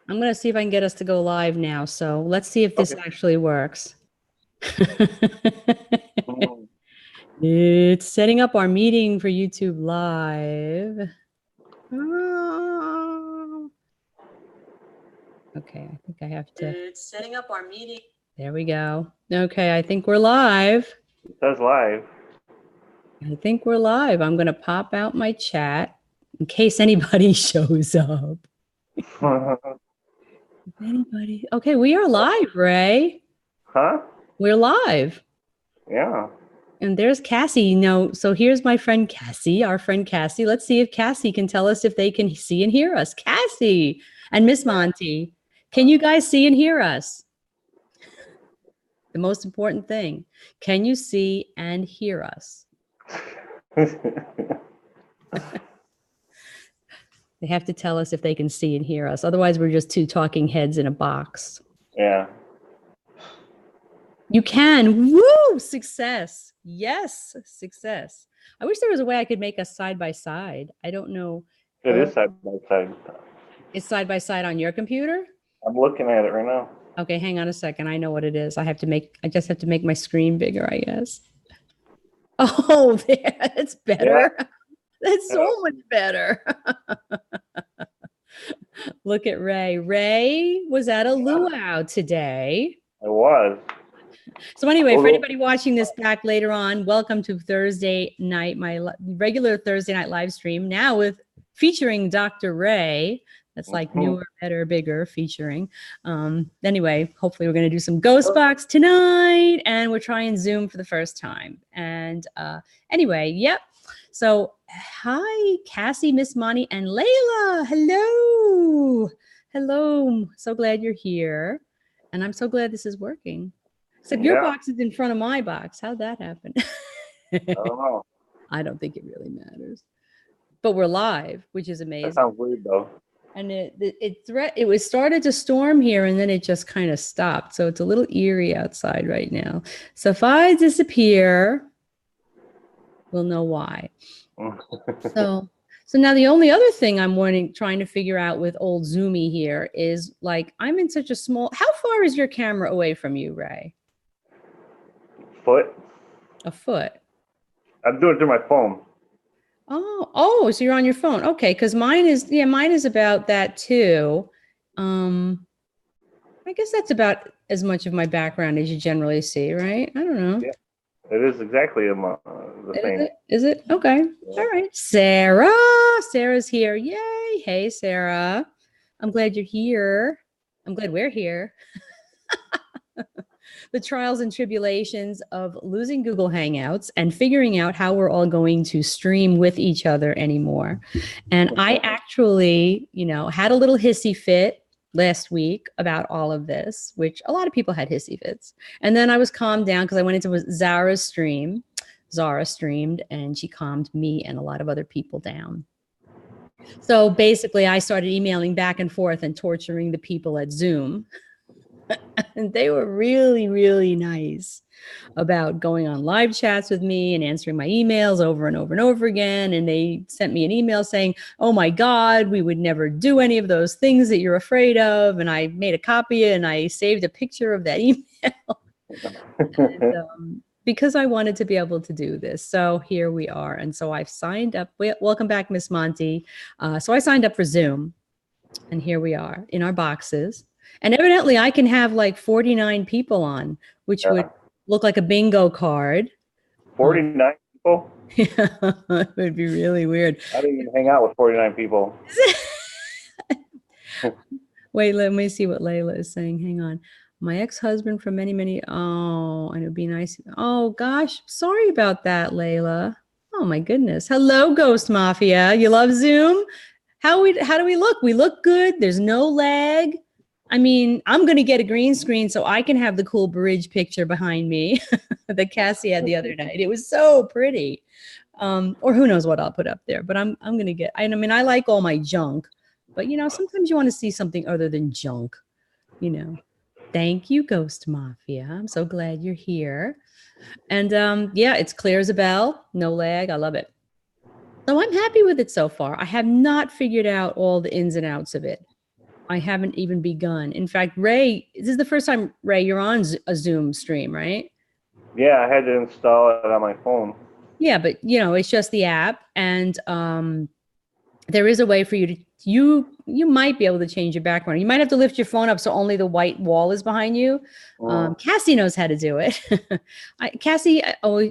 I'm going to see if I can get us to go live now. So let's see if this Okay. actually works. Mm. It's setting up our meeting for YouTube Live. Oh. Okay, I think I have to. It's setting up our meeting. There we go. Okay, I think we're live. It says live. I think we're live. I'm going to pop out my chat in case anybody shows up. If anybody. Okay, we are live, Ray. Huh? We're live. Yeah. And there's Cassie. No, so here's my friend Cassie, our friend Cassie. Let's see if Cassie can tell us if they can see and hear us. Cassie and Miss Monty, can you guys see and hear us? The most important thing. Can you see and hear us? They have to tell us if they can see and hear us. Otherwise, we're just two talking heads in a box. Yeah. You can. Woo! Success. Yes, success. I wish there was a way I could make us side by side. I don't know. It is side by side. It's side by side on your computer? I'm looking at it right now. Okay, hang on a second. I know what it is. I just have to make my screen bigger, I guess. Oh, there. That's better. Yeah. That's so much better. Look at Ray. Ray was at a luau today. It was. So anyway, for anybody watching this back later on, welcome to Thursday night, my regular Thursday night live stream. Now with featuring Dr. Ray. That's like newer, better, bigger featuring. Anyway, hopefully we're going to do some Ghost Box tonight, and we're trying Zoom for the first time. And anyway, yep. So hi, Cassie, Miss Monty, and Layla. Hello. Hello. So glad you're here. And I'm so glad this is working. Except your box is in front of my box. How'd that happen? I don't know. I don't think it really matters. But we're live, which is amazing. That sounds weird though. And it was started to storm here, and then it just kind of stopped. So it's a little eerie outside right now. So if I disappear, we'll know why. So now the only other thing I'm trying to figure out with old Zoomy here is, like, I'm in such a small. How far is your camera away from you, Ray? Foot. A foot. I'm doing it through my phone. Oh, so you're on your phone. Okay, because mine is about that too. I guess that's about as much of my background as you generally see, right? I don't know. Yeah, it is exactly the same. Is it? Okay. Yeah. All right. Sarah's here. Yay. Hey, Sarah. I'm glad you're here. I'm glad we're here. The trials and tribulations of losing Google Hangouts and figuring out how we're all going to stream with each other anymore. And I actually, had a little hissy fit last week about all of this, which a lot of people had hissy fits. And then I was calmed down because I went into Zara's stream. Zara streamed, and she calmed me and a lot of other people down. So basically, I started emailing back and forth and torturing the people at Zoom. And they were really, really nice about going on live chats with me and answering my emails over and over and over again. And they sent me an email saying, oh my God, we would never do any of those things that you're afraid of. And I made a copy and I saved a picture of that email. And, because I wanted to be able to do this. So here we are. And so I've signed up. Welcome back, Miss Monty. So I signed up for Zoom. And here we are in our boxes. And evidently I can have like 49 people on, which would look like a bingo card. 49 people? Yeah, it would be really weird. I didn't even hang out with 49 people. Wait, let me see what Layla is saying. Hang on. My ex-husband from many, and it would be nice. Oh gosh, sorry about that, Layla. Oh my goodness. Hello, Ghost Mafia. You love Zoom? How do we look? We look good. There's no lag. I mean, I'm going to get a green screen so I can have the cool bridge picture behind me that Cassie had the other night. It was so pretty. Or who knows what I'll put up there. But I'm going to get, I mean, I like all my junk. But, sometimes you want to see something other than junk, Thank you, Ghost Mafia. I'm so glad you're here. And yeah, it's clear as a bell. No lag. I love it. So I'm happy with it so far. I have not figured out all the ins and outs of it. I haven't even begun. In fact, Ray, this is the first time, Ray, you're on a Zoom stream, right? Yeah, I had to install it on my phone. Yeah, but it's just the app, and there is a way for you to you might be able to change your background. You might have to lift your phone up so only the white wall is behind you. Cassie knows how to do it. Cassie,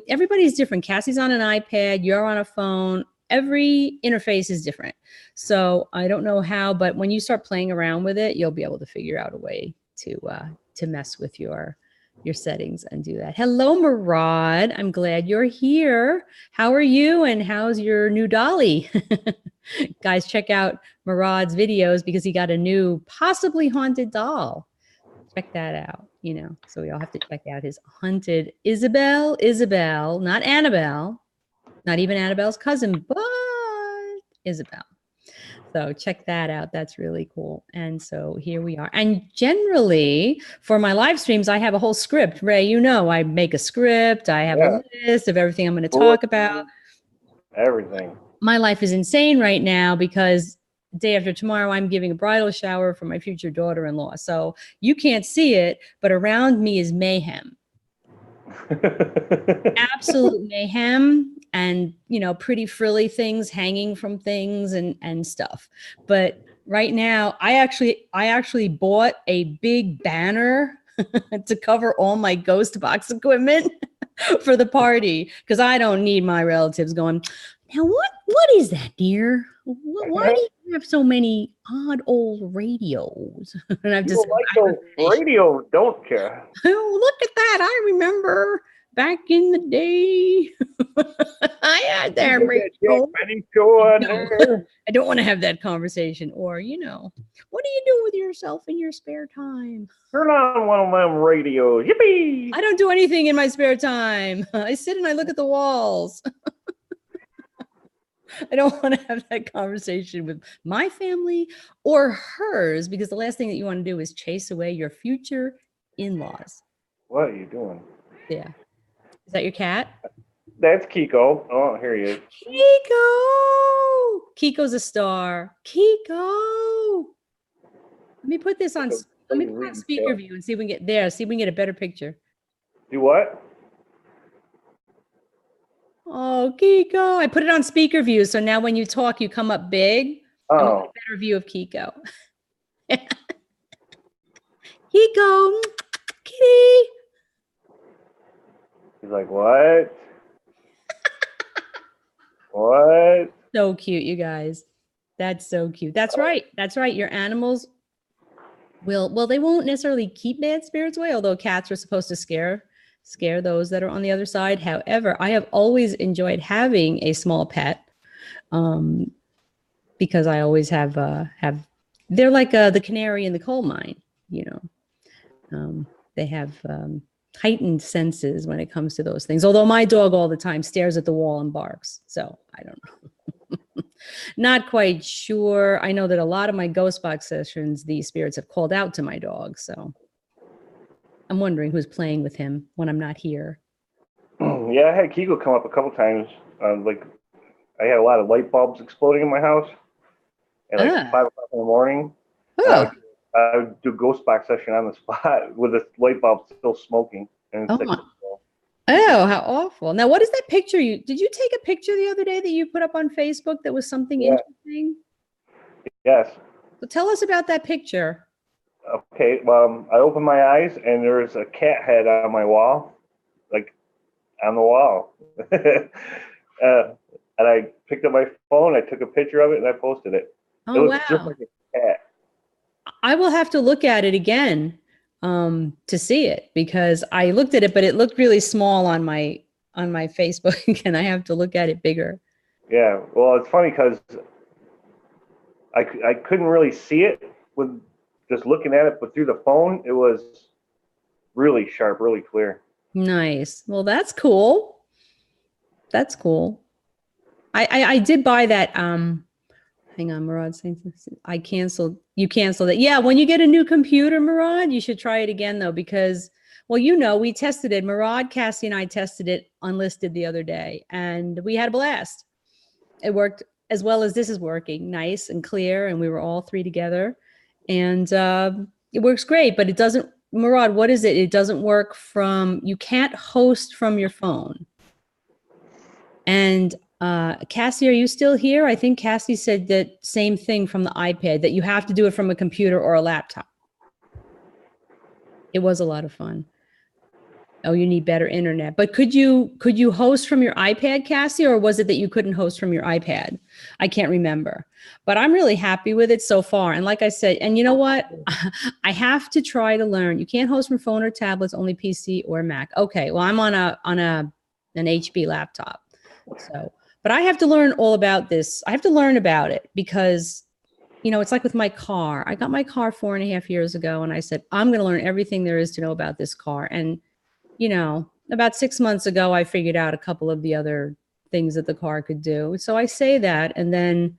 everybody's different. Cassie's on an iPad, you're on a phone. Every interface is different. So I don't know how, but when you start playing around with it, you'll be able to figure out a way to mess with your settings and do that. Hello, Murad. I'm glad you're here. How are you? And how's your new dolly? Guys, check out Murad's videos because he got a new possibly haunted doll. Check that out, So we all have to check out his haunted Isabel, not Annabelle, not even Annabelle's cousin, but Isabel. So check that out. That's really cool. And so here we are. And generally for my live streams, I have a whole script. Ray, I make a script. I have a list of everything I'm going to talk about. Everything. My life is insane right now because day after tomorrow, I'm giving a bridal shower for my future daughter-in-law. So you can't see it, but around me is mayhem. Absolute mayhem. And, pretty frilly things hanging from things and stuff. But right now, I actually bought a big banner to cover all my ghost box equipment for the party because I don't need my relatives going, now what is that, dear? Why do you have so many odd old radios? And I've just like those radios, don't you? Oh, look at that. I remember back in the day. I had that radio. I don't want to have that conversation. Or, what do you do with yourself in your spare time? Turn on one of them radios. Yippee! I don't do anything in my spare time. I sit and I look at the walls. I don't want to have that conversation with my family or hers because the last thing that you want to do is chase away your future in-laws. What are you doing? Yeah. Is that your cat? That's Kiko. Oh, here he is. Kiko's a star. Kiko. Let me put this on. Let me put on speaker view and see if we can get there. See if we can get a better picture. Do what? Oh, Kiko. I put it on speaker view. So now when you talk, you come up big. Oh. I want a better view of Kiko. Kiko. Kitty. He's like, what? What? So cute, you guys. That's so cute. That's right. That's right. Your animals they won't necessarily keep bad spirits away, although cats are supposed to scare those that are on the other side. However, I have always enjoyed having a small pet because I always have they're like the canary in the coal mine, they have heightened senses when it comes to those things. Although my dog all the time stares at the wall and barks. So I don't know. Not quite sure. I know that a lot of my ghost box sessions, the spirits have called out to my dog. So I'm wondering who's playing with him when I'm not here. Yeah, I had Kiko come up a couple times. I had a lot of light bulbs exploding in my house at 5 o'clock in the morning. I would do a ghost box session on the spot with the light bulb still smoking. And how awful. Now, what is that picture? Did you take a picture the other day that you put up on Facebook that was something interesting? Yes. So tell us about that picture. Okay, well, I opened my eyes and there's a cat head on my wall, like on the wall. And I picked up my phone, I took a picture of it, and I posted it. Oh, it was just like a cat. I will have to look at it again to see it because I looked at it, but it looked really small on my Facebook, and I have to look at it bigger. Yeah, well, it's funny because I couldn't really see it with just looking at it, but through the phone, it was really sharp, really clear. Nice. Well, that's cool. That's cool. I did buy that. Hang on, Murad. You canceled it. Yeah, when you get a new computer, Murad, you should try it again though, because, well, we tested it. Murad, Cassie, and I tested it unlisted the other day, and we had a blast. It worked as well as this is working, nice and clear, and we were all three together. and it works great, but it doesn't. Murad, what is it? It doesn't work from. You can't host from your phone. And Cassie, are you still here? I think Cassie said that same thing from the iPad, that you have to do it from a computer or a laptop. It was a lot of fun. Oh, you need better internet. But could you host from your iPad, Cassie, or was it that you couldn't host from your iPad? I can't remember. But I'm really happy with it so far. And like I said, and you know what? I have to try to learn. You can't host from phone or tablets, only PC or Mac. Okay, well, I'm on an HP laptop. So, but I have to learn all about this. I have to learn about it because, you know, it's like with my car. I got my car 4.5 years ago, and I said, I'm going to learn everything there is to know about this car. And, you know, about 6 months ago, I figured out a couple of the other things that the car could do. So I say that, and then,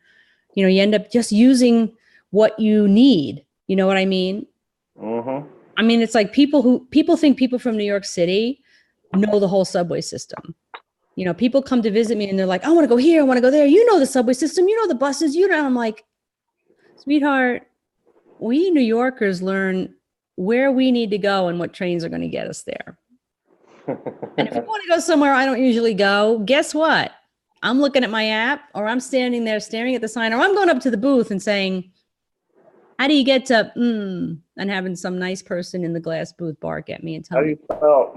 you know, you end up just using what you need. You know what I mean? Mm-hmm. I mean, it's like people think people from New York City know the whole subway system. You know, people come to visit me and they're like, I want to go here, I want to go there. You know the subway system, you know the buses, you know. I'm like, sweetheart, we New Yorkers learn where we need to go and what trains are going to get us there. And if you want to go somewhere I don't usually go, guess what? I'm looking at my app, or I'm standing there staring at the sign, or I'm going up to the booth and saying, how do you get to and having some nice person in the glass booth bark at me and tell How do you spell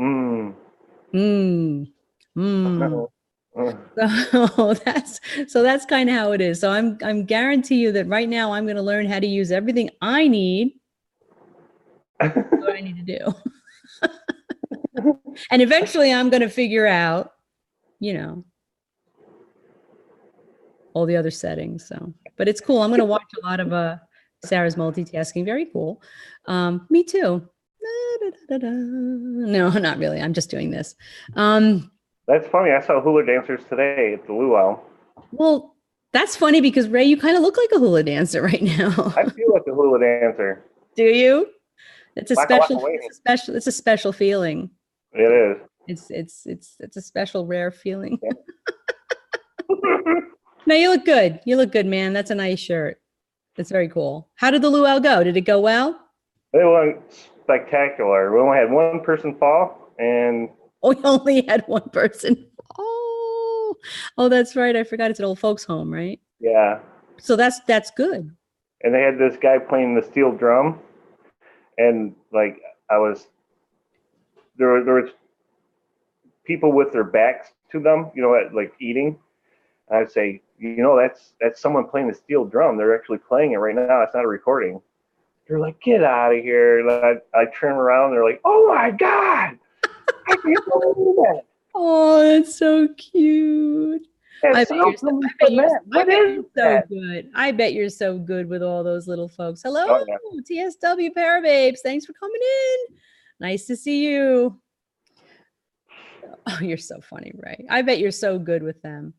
So that's kind of how it is. So I'm guarantee you that right now I'm going to learn how to use everything I need. What I need to do. And eventually I'm going to figure out, you know, all the other settings. So, but it's cool. I'm going to watch a lot of Sarah's multitasking. Very cool. Me too. No, not really. I'm just doing this. That's funny. I saw hula dancers today at the luau. Well, that's funny because Ray, you kind of look like a hula dancer right now. I feel like a hula dancer. Do you? It's a special feeling. It is. It's a special, rare feeling. Yeah. No, you look good. You look good, man. That's a nice shirt. That's very cool. How did the luau go? Did it go well? It went spectacular. We only had one person fall, and we only had one person. Oh, that's right. I forgot it's an old folks' home, right? Yeah. So that's good. And they had this guy playing the steel drum, and like there was people with their backs to them, you know, like eating. I'd say, you know, that's someone playing the steel drum. They're actually playing it right now. It's not a recording. They're like, get out of here. And I turn around. They're like, oh my God. I can't believe that. Oh, that's so cute. I bet you're so good. I bet you're so good with all those little folks. Hello, TSW Parababes. Thanks for coming in. Nice to see you. Oh, you're so funny, Ray. I bet you're so good with them.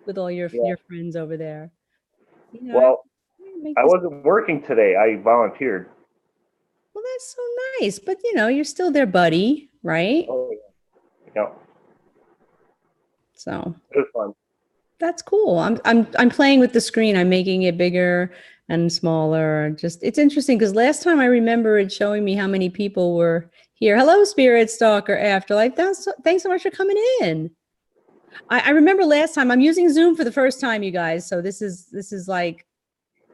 With all your friends over there. You know, well, I wasn't working today. I volunteered. Well, that's so nice. But you know, you're still their buddy, right? Oh yeah. So it was fun. That's cool. I'm playing with the screen. I'm making it bigger and smaller. Just it's interesting because last time I remember it showing me how many people were here. Hello, Spirit Stalker Afterlife. Thanks so much for coming in. I remember last time I'm using Zoom for the first time, you guys. So this is like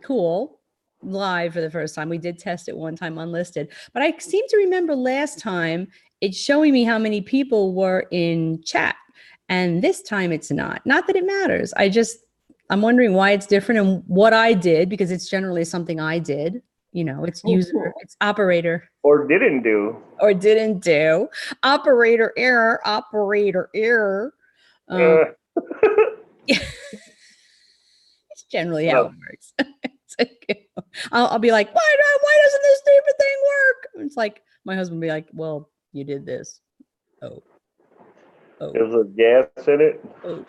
cool. Live for the first time. We did test it one time unlisted, but I seem to remember last time it's showing me how many people were in chat. And this time it's not. Not that it matters. I'm wondering why it's different and what I did, because it's generally something I did. You know, it's user, it's operator. Or didn't do. Operator error. It's generally how it works. I'll be like, why doesn't this stupid thing work? It's like my husband will be like, well, you did this. Oh. There's a gas in it. Oh.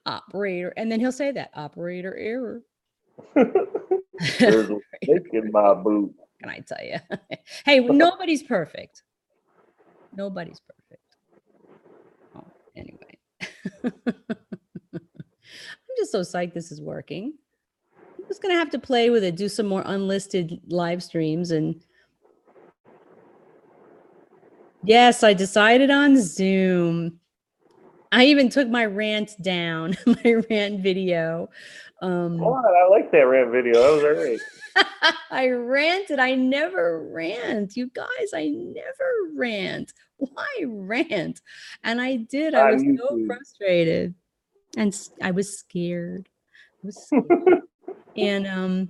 Operator, and then he'll say that operator error. There's a snake in my boot. Can I tell you? Hey, nobody's perfect. Nobody's perfect. Oh, anyway. I'm just so psyched this is working. I'm just going to have to play with it, do some more unlisted live streams. And yes, I decided on Zoom. I even took my rant down, my rant video. I like that rant video. That was all right. I ranted. I never rant. You guys, I never rant. Why rant? And I did. I was so frustrated. And I was scared. And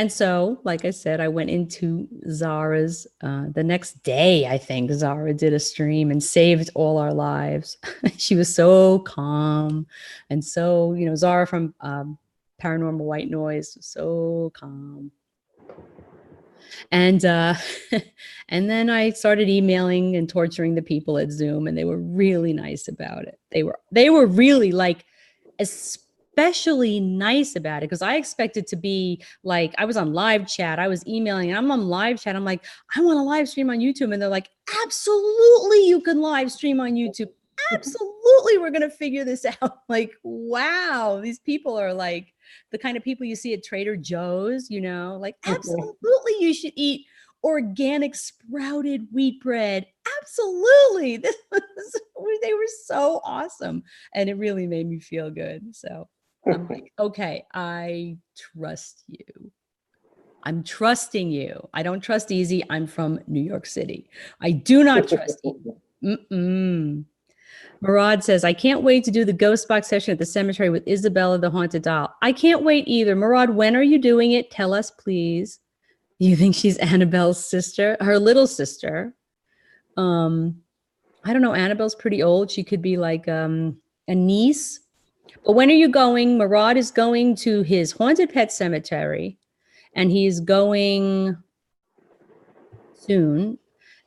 so, like I said, I went into Zara's the next day. I think Zara did a stream and saved all our lives. She was so calm and so, Zara from Paranormal White Noise was so calm. And and then I started emailing and torturing the people at Zoom, and they were really nice about it. They were really like especially nice about it, because I expected to be like, I was on live chat, I was emailing, and I'm on live chat. I'm like, I want to live stream on YouTube. And they're like, absolutely, you can live stream on YouTube. Absolutely, we're going to figure this out. Like, wow, these people are like the kind of people you see at Trader Joe's, like, absolutely, you should eat organic sprouted wheat bread. Absolutely. They were so awesome. And it really made me feel good. So I'm like, okay, I trust you. I'm trusting you. I don't trust Easy. I'm from New York City. I do not trust you. Murad says, I can't wait to do the ghost box session at the cemetery with Isabella the Haunted Doll. I can't wait either. Murad, when are you doing it? Tell us, please. You think she's Annabelle's sister? Her little sister. I don't know. Annabelle's pretty old. She could be like a niece. But when are you going? Murad is going to his haunted pet cemetery, and he's going soon.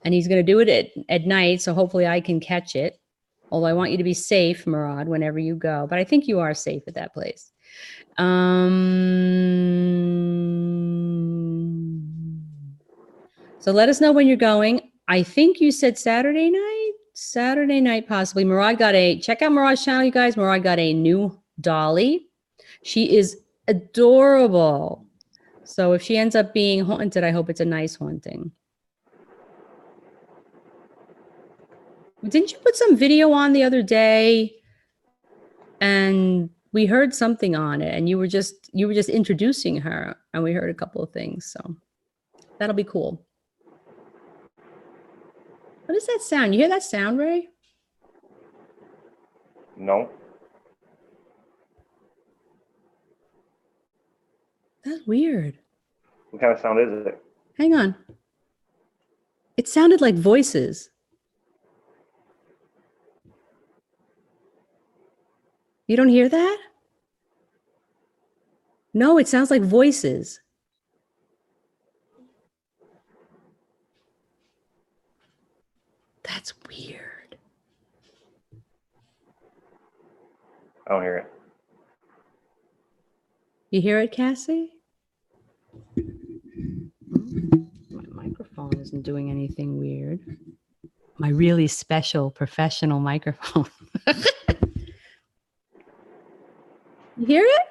And he's going to do it at night, so hopefully I can catch it. Although I want you to be safe, Murad, whenever you go. But I think you are safe at that place. So let us know when you're going. I think you said Saturday night? Saturday night, possibly. Check out Murad's channel, you guys. Murad got a new dolly. She is adorable. So if she ends up being haunted, I hope it's a nice haunting. Didn't you put some video on the other day? And we heard something on it, and you were just introducing her, and we heard a couple of things. So that'll be cool. What is that sound? You hear that sound, Ray? No. That's weird. What kind of sound is it? Hang on. It sounded like voices. You don't hear that? No, it sounds like voices. That's weird. I don't hear it. You hear it, Cassie? My microphone isn't doing anything weird. My really special professional microphone. You hear it?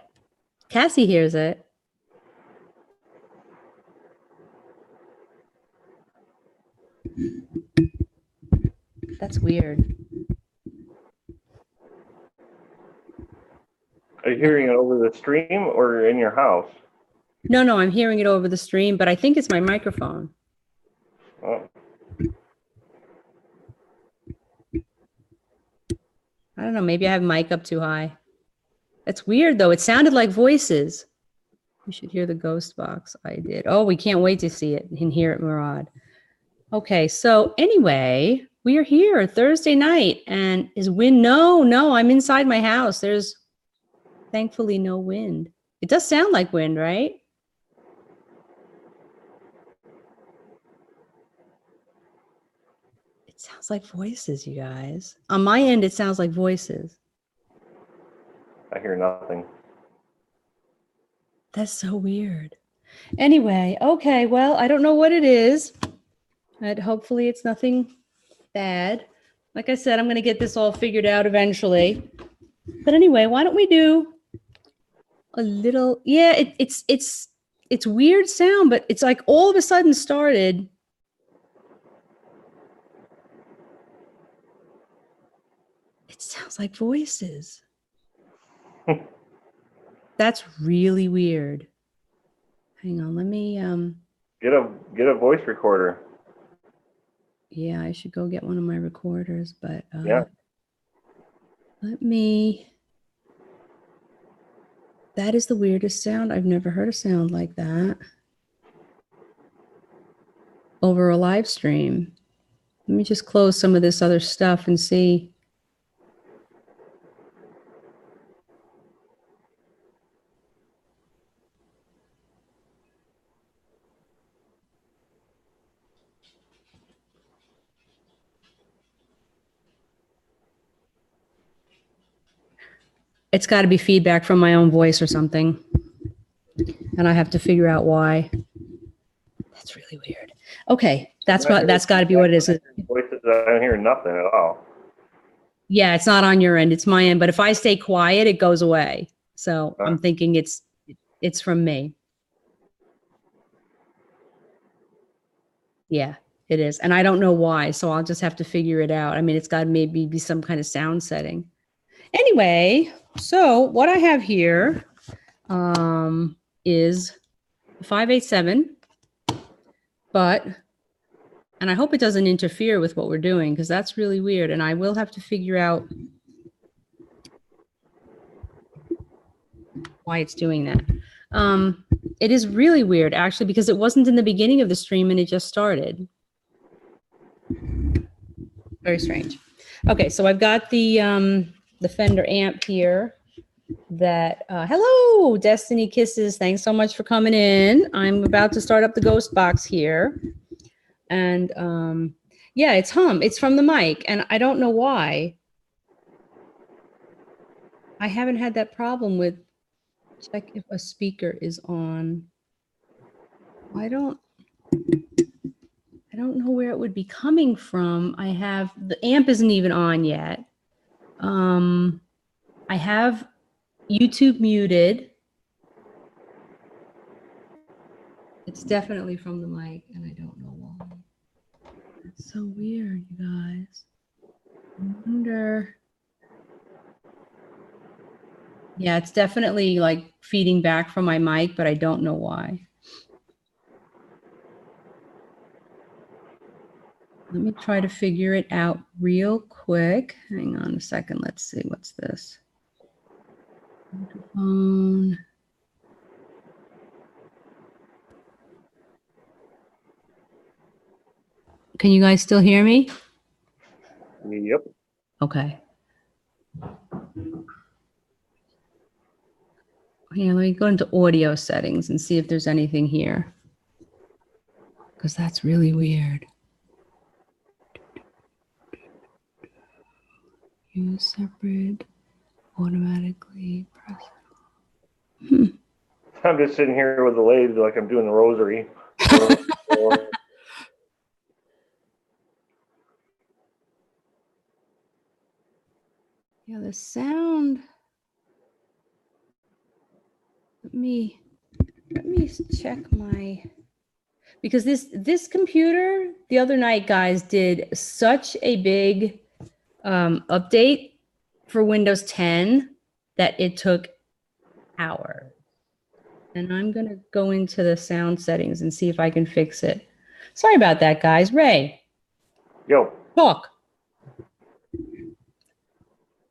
Cassie hears it. That's weird. Are you hearing it over the stream or in your house? No, I'm hearing it over the stream, but I think it's my microphone. Oh. I don't know. Maybe I have mic up too high. That's weird, though. It sounded like voices. You should hear the ghost box. I did. Oh, we can't wait to see it and hear it, Murad. Okay, so anyway, we are here Thursday night, and is wind? No, I'm inside my house. There's thankfully no wind. It does sound like wind, right? It sounds like voices, you guys. On my end, it sounds like voices. I hear nothing. That's so weird. Anyway, okay, well, I don't know what it is, but hopefully it's nothing bad. Like I said, I'm going to get this all figured out eventually. But anyway, why don't we do a little. Yeah, it's weird sound, but it's like all of a sudden started. It sounds like voices. That's really weird. Hang on, let me get a voice recorder. Yeah, I should go get one of my recorders, but Yeah. let me. That is the weirdest sound. I've never heard a sound like that over a live stream. Let me just close some of this other stuff and see. It's got to be feedback from my own voice or something. And I have to figure out why. That's really weird. Okay, that's got to be what it is. Voices, I don't hear nothing at all. Yeah, it's not on your end, it's my end. But if I stay quiet, it goes away. So I'm thinking it's from me. Yeah, it is. And I don't know why. So I'll just have to figure it out. I mean, it's got to maybe be some kind of sound setting. Anyway, so what I have here is 587, and I hope it doesn't interfere with what we're doing, because that's really weird. And I will have to figure out why it's doing that. It is really weird, actually, because it wasn't in the beginning of the stream and it just started. Very strange. Okay, so I've got the Fender amp here that, hello, Destiny Kisses. Thanks so much for coming in. I'm about to start up the ghost box here. And yeah, it's hum. It's from the mic. And I don't know why. I haven't had that problem with, check if a speaker is on. I don't know where it would be coming from. I have, the amp isn't even on yet. I have YouTube muted. It's definitely from the mic, and I don't know why. It's so weird, you guys. I wonder. Yeah, it's definitely like feeding back from my mic, but I don't know why. Let me try to figure it out real quick. Hang on a second. Let's see. What's this? Microphone. Can you guys still hear me? Yep. Okay. Yeah, let me go into audio settings and see if there's anything here, because that's really weird. Use separate, automatically press. I'm just sitting here with the lady like I'm doing the rosary. Yeah, the sound. Let me check my, because this computer the other night, guys, did such a big update for Windows 10 that it took hours. And I'm gonna go into the sound settings and see if I can fix it. Sorry about that, guys. Ray. Yo. Talk.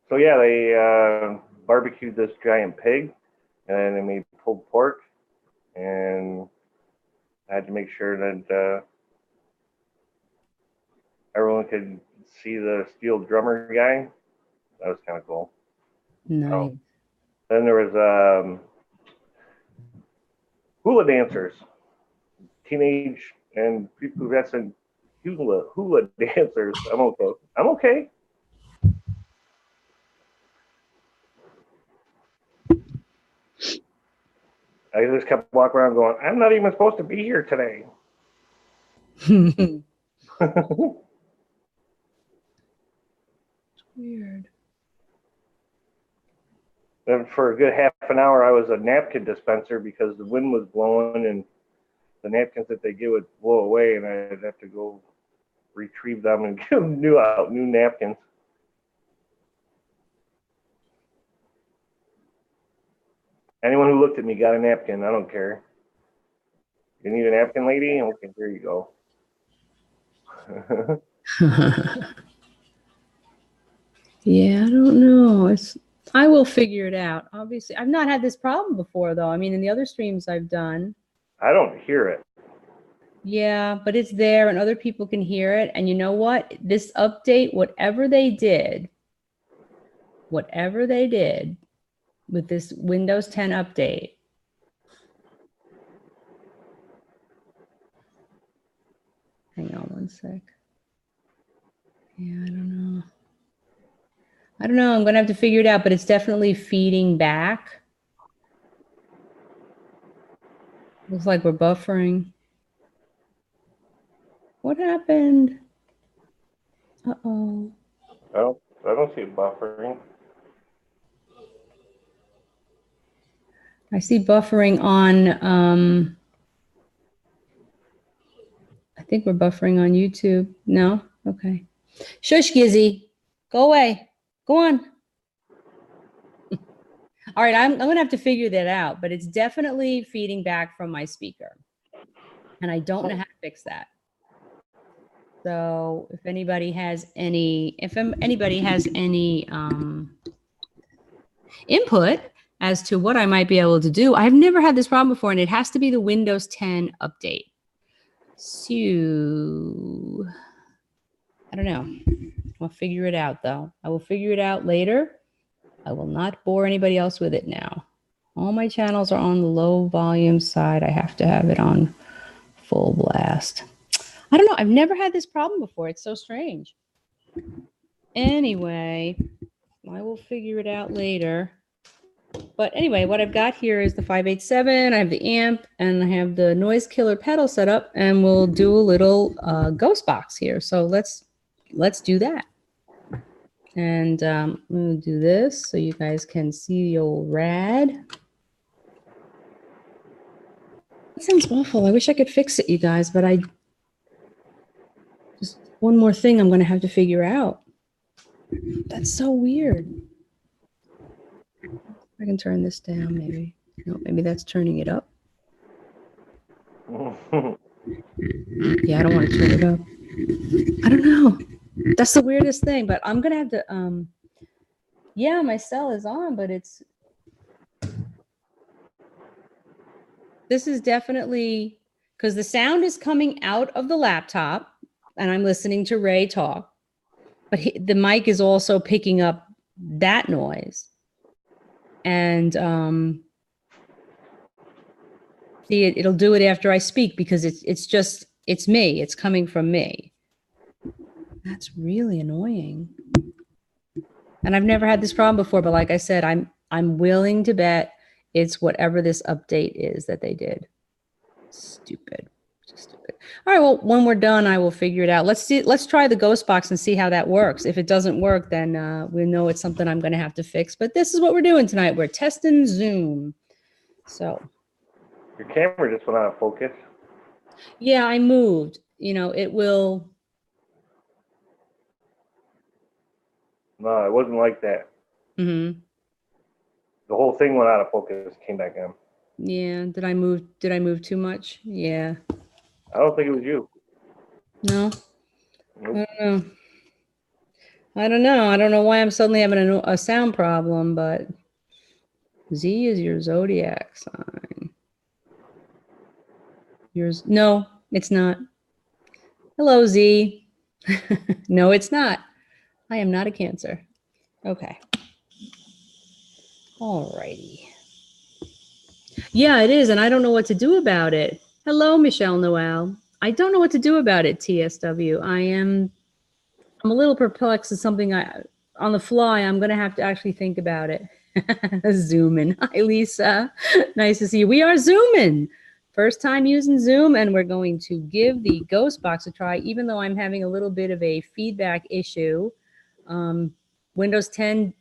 So yeah, they barbecued this giant pig, and they made pulled pork, and I had to make sure that everyone could see the steel drummer guy. That was kind of cool. Nice. Then there was hula dancers, teenage and prepubescent hula dancers. I'm okay. I'm okay. I just kept walking around going, I'm not even supposed to be here today. It's weird. then for a good half an hour, I was a napkin dispenser because the wind was blowing and the napkins that they give would blow away, and I'd have to go retrieve them and give them new napkins. Anyone who looked at me got a napkin. I don't care. You need a napkin, lady? Okay, here you go. Yeah, I don't know. I will figure it out. Obviously, I've not had this problem before, though. I mean, in the other streams I've done. I don't hear it. Yeah, but it's there and other people can hear it. And you know what? This update, whatever they did with this Windows 10 update, hang on one sec. Yeah, I don't know. I'm going to have to figure it out, but it's definitely feeding back. Looks like we're buffering. What happened? Uh-oh. I don't see it buffering. I see buffering on, I think we're buffering on YouTube. No? Okay. Shush, Gizzy. Go away. Go on. All right, I'm going to have to figure that out, but it's definitely feeding back from my speaker. And I don't know how to fix that. So if anybody has any, input as to what I might be able to do, I've never had this problem before, and it has to be the Windows 10 update. So I don't know. I'll figure it out, though. I will figure it out later. I will not bore anybody else with it now. All my channels are on the low volume side. I have to have it on full blast. I don't know. I've never had this problem before. It's so strange. Anyway, I will figure it out later. But anyway, what I've got here is the 587. I have the amp and I have the noise killer pedal set up, and we'll do a little ghost box here. So let's do that. And I'm going to do this so you guys can see the old rad. That sounds awful. I wish I could fix it, you guys, but just one more thing I'm going to have to figure out. That's so weird. I can turn this down, maybe. No, maybe that's turning it up. Yeah, I don't want to turn it up. I don't know. That's the weirdest thing, but I'm going to have to, yeah, my cell is on, but this is definitely, because the sound is coming out of the laptop and I'm listening to Ray talk, but the mic is also picking up that noise. And see, it'll do it after I speak because it's me. It's coming from me. That's really annoying. And I've never had this problem before, but like I said, I'm willing to bet it's whatever this update is that they did. Stupid. Just stupid. All right, well, when we're done, I will figure it out. Let's try the ghost box and see how that works. If it doesn't work, then we know it's something I'm going to have to fix. But this is what we're doing tonight. We're testing Zoom. So your camera just went out of focus. Yeah, I moved. You know, it will. No, it wasn't like that. Mm-hmm. The whole thing went out of focus, came back in. Yeah. Did I move too much? Yeah. I don't think it was you. No. Nope. I don't know. I don't know why I'm suddenly having a sound problem, but Z is your zodiac sign. Yours? No, it's not. Hello, Z. No, it's not. I am not a Cancer. Okay. All righty. Yeah, it is, and I don't know what to do about it. Hello, Michelle Noel. I don't know what to do about it, TSW. I'm a little perplexed. It's something on the fly, I'm going to have to actually think about it. Zoomin. Hi, Lisa. Nice to see you. We are Zoomin. First time using Zoom, and we're going to give the ghost box a try, even though I'm having a little bit of a feedback issue. Windows 10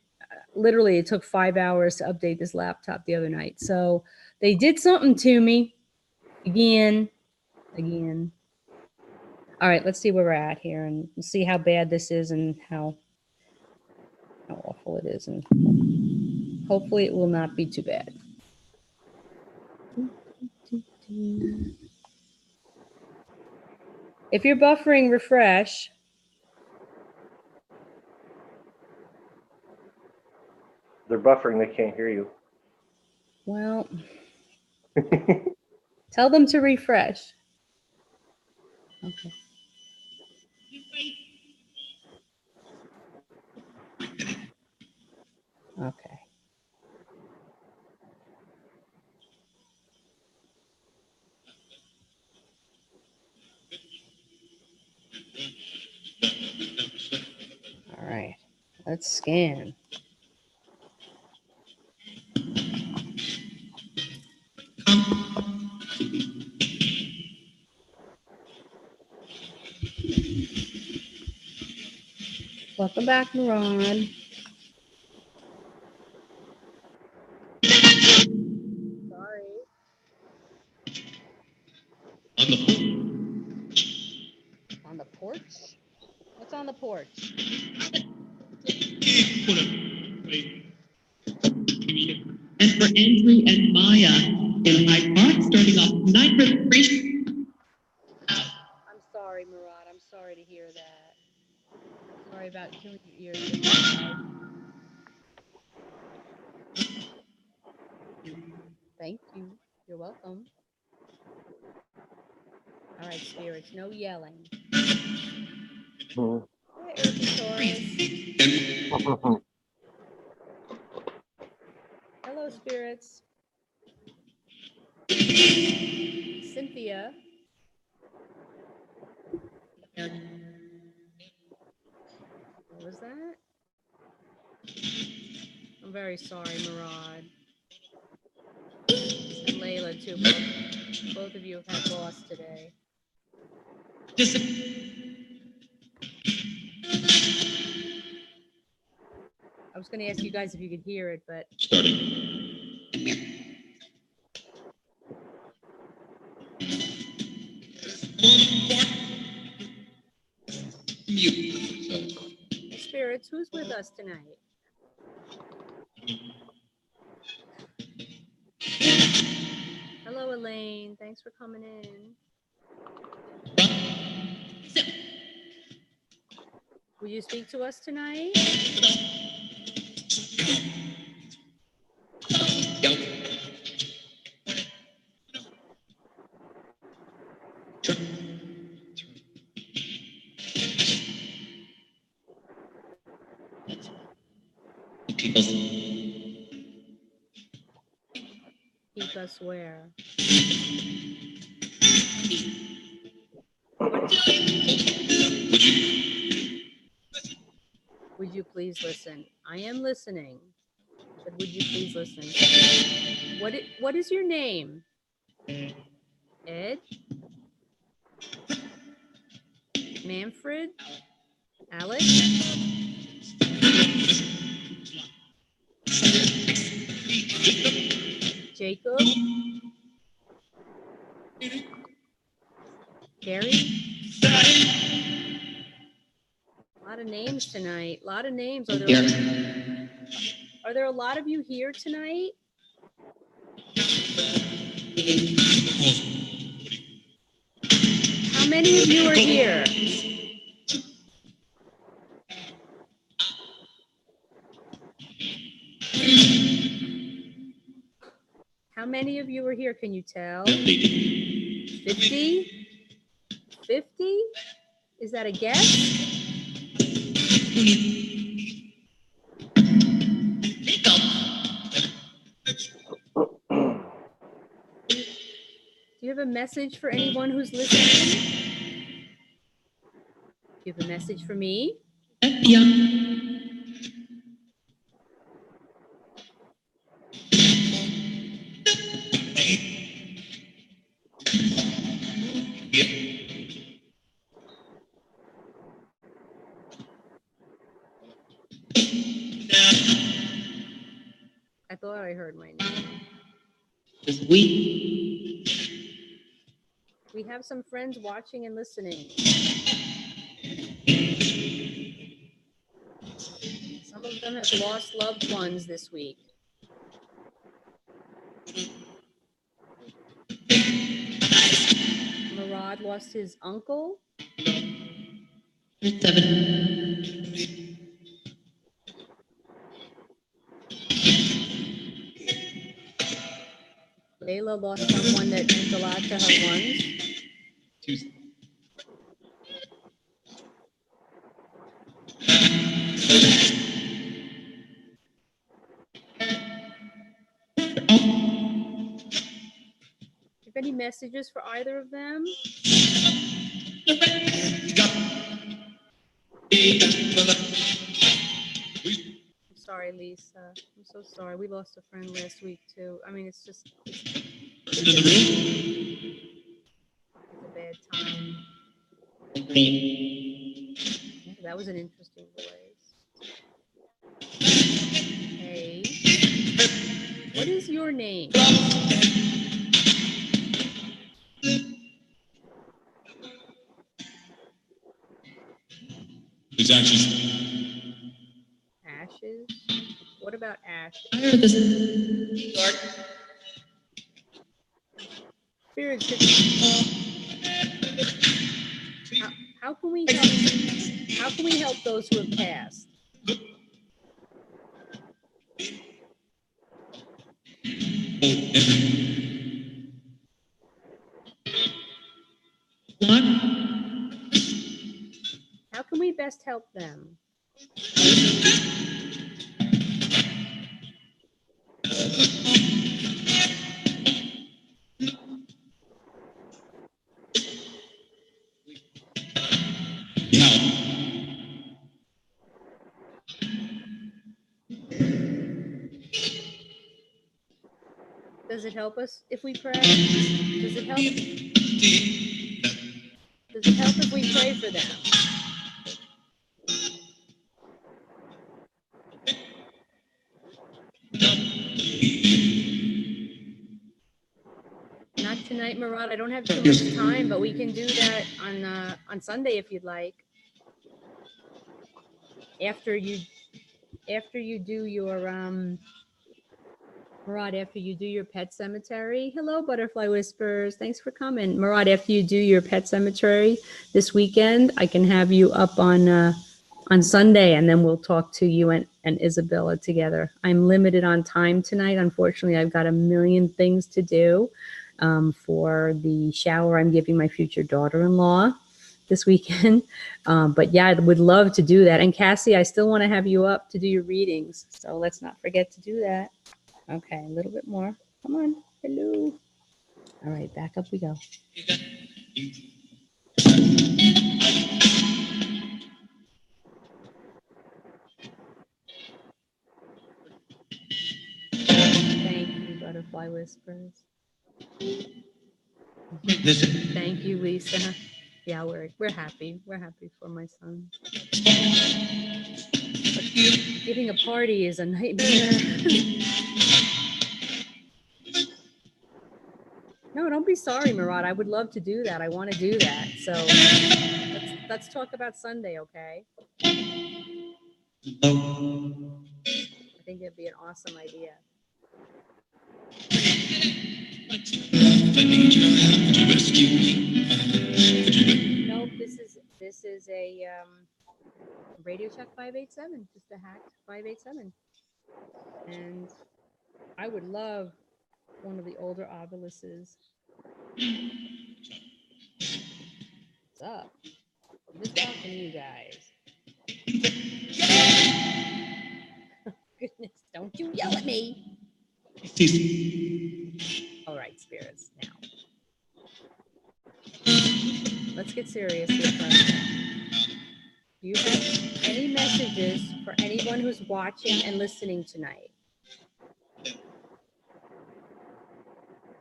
literally, it took 5 hours to update this laptop the other night. So they did something to me again. All right, let's see where we're at here and see how bad this is and how awful it is. And hopefully it will not be too bad. If you're buffering, refresh. They're buffering. They can't hear you. Well, tell them to refresh. Okay. Okay. All right. Let's scan. Welcome back, Murad. Sorry. On the porch? What's on the porch? And for Andrew and Maya in Hyde Park, starting off 9 I'm sorry, Murad. I'm sorry to hear that. Sorry about killing your ears. Thank you. You're welcome. All right, spirits, no yelling. Hi, Herpetosaurus. Hello, spirits. Cynthia. What was that? I'm very sorry, Murad. And Layla, too. Both of you have had loss today. I was going to ask you guys if you could hear it, but... Hey, spirits, who's with us tonight? Hello, Elaine. Thanks for coming in. Will you speak to us tonight? Keep us where? Would you please listen? I am listening, but would you please listen? What is your name? Ed? Manfred? Alex? Jacob? Gary? A lot of names tonight. A lot of names. Are there a lot of you here tonight? How many of you are here? How many of you are here? Can you tell? 50? 50? Is that a guess? Do you have a message for anyone who's listening? Do you have a message for me? Yeah. thought I heard my name. This week. We have some friends watching and listening. Some of them have lost loved ones this week. Murad lost his uncle. 7. Layla lost someone that meant a lot to her once. Tuesday. Have any messages for either of them? I'm sorry, Lisa. I'm so sorry. We lost a friend last week too. I mean, it's a bad time. Yeah, that was an interesting voice. Hey, what is your name? It's Ashes. Ashes? What about ashes? I heard this. Spirit, how can we help? How can we help those who have passed? What? How can we best help them? Does it help us if we pray? Does it help? Does it help if we pray for them? Not tonight, Murad. I don't have too much time, but we can do that on Sunday if you'd like. After you do your Murad, after you do your pet cemetery. Hello, Butterfly Whispers. Thanks for coming. Murad, after you do your pet cemetery this weekend, I can have you up on Sunday, and then we'll talk to you and Isabella together. I'm limited on time tonight. Unfortunately, I've got a million things to do for the shower I'm giving my future daughter-in-law this weekend. But yeah, I would love to do that. And Cassie, I still want to have you up to do your readings. So let's not forget to do that. Okay, a little bit more. Come on. Hello. All right, back up we go. Thank you, Butterfly Whispers. Thank you, Lisa. Yeah, we're happy. We're happy for my son. But giving a party is a nightmare. No, don't be sorry, Murad. I would love to do that. I want to do that. So let's talk about Sunday, okay? I think it'd be an awesome idea. Nope, this is a Radio Check 587, just a hacked 587. And I would love one of the older obelisks. What's up? I'm just talking to you guys. Goodness, don't you yell at me. All right, spirits, now. Let's get serious here for a minute. Do you have any messages for anyone who's watching and listening tonight?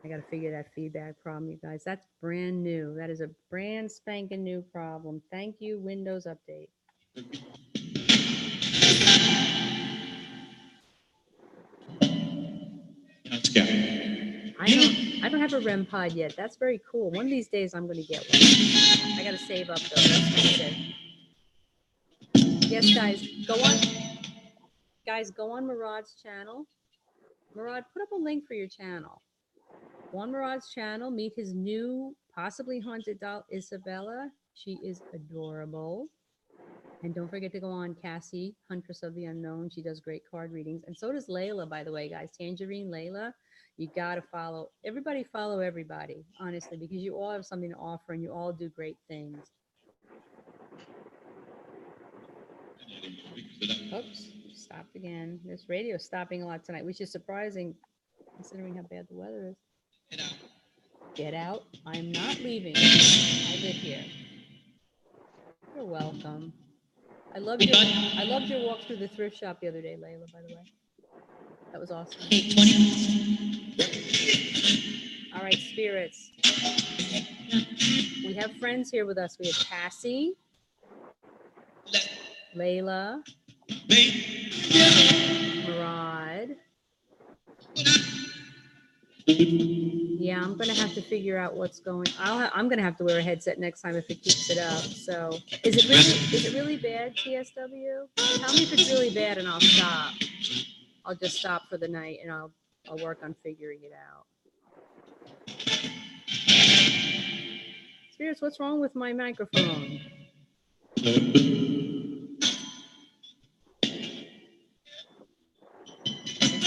I got to figure that feedback problem, you guys. That's brand new. That is a brand spanking new problem. Thank you, Windows Update. Yeah. I don't have a REM pod yet. That's very cool. One of these days I'm going to get one. I got to save up though. That's expensive. Yes, guys, go on. Guys, go on Murad's channel. Murad, put up a link for your channel. Go on Murad's channel, meet his new, possibly haunted doll, Isabella. She is adorable. And don't forget to go on Cassie, Huntress of the Unknown. She does great card readings. And so does Layla, by the way, guys. Tangerine Layla. You got to follow. Everybody follow everybody, honestly, because you all have something to offer and you all do great things. Oops, stopped again. This radio is stopping a lot tonight, which is surprising considering how bad the weather is. Get out. I'm not leaving. I live here. You're welcome. I loved your walk through the thrift shop the other day, Layla, by the way. That was awesome. All right, spirits. We have friends here with us. We have Cassie, Layla, Murad. Yeah, I'm gonna have to figure out what's going. I'm gonna have to wear a headset next time if it keeps it up. So, is it really bad, TSW? Tell me if it's really bad, and I'll stop. I'll just stop for the night, and I'll work on figuring it out. Spirits, what's wrong with my microphone?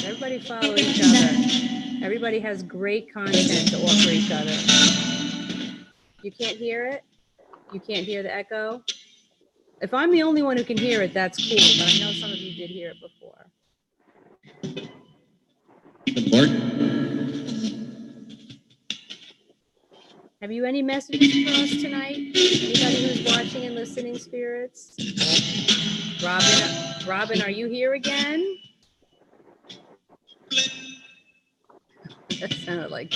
Everybody follow each other. Everybody has great content to offer each other. You can't hear it? You can't hear the echo? If I'm the only one who can hear it, that's cool, but I know some of you did hear it before. Have you any messages for us tonight? Anybody who's watching and listening, spirits? Robin, are you here again? That sounded like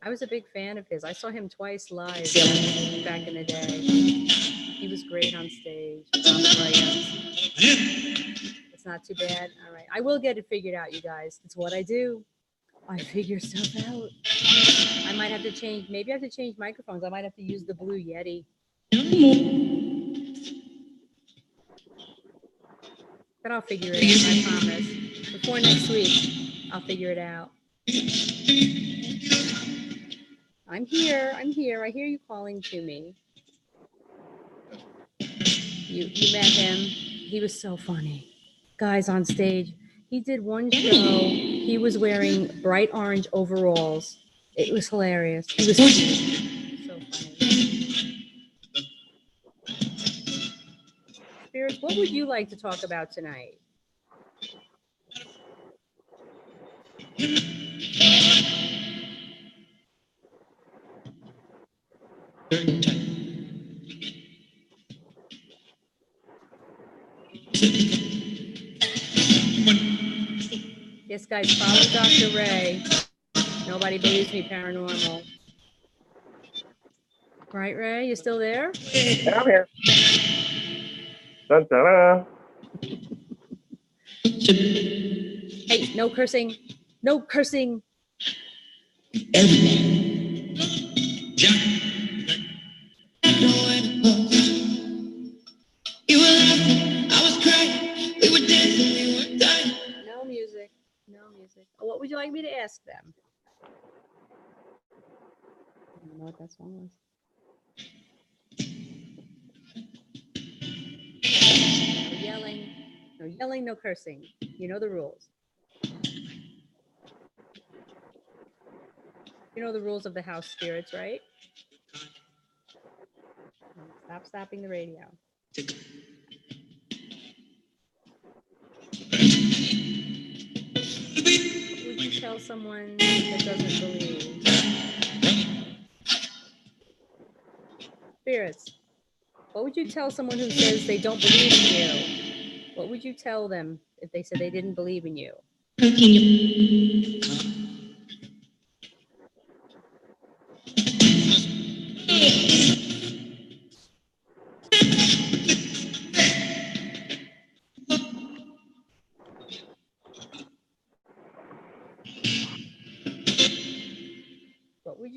I was a big fan of his. I saw him twice live back in the day. He was great on stage. It's not too bad. All right. I will get it figured out, you guys. It's what I do. I figure stuff out. I might have to change. Maybe I have to change microphones. I might have to use the Blue Yeti. But I'll figure it out, I promise. Before next week, I'll figure it out. I'm here. I hear you calling to me. You met him. He was so funny. Guys on stage. He did one show. He was wearing bright orange overalls. It was hilarious. He was so funny. Spirits, what would you like to talk about tonight? Yes, guys, follow Dr. Ray. Nobody believes me, paranormal. Right, Ray? You still there? Yeah, I'm here. Dun, dun, dun. Hey, no cursing. No cursing. No music. No music. Oh, what would you like me to ask them? I don't know what that song was. No yelling. No yelling, no cursing. You know the rules. You know the rules of the house, spirits, right? Stop stopping the radio. What would you tell someone that doesn't believe? Spirits, what would you tell someone who says they don't believe in you? What would you tell them if they said they didn't believe in you?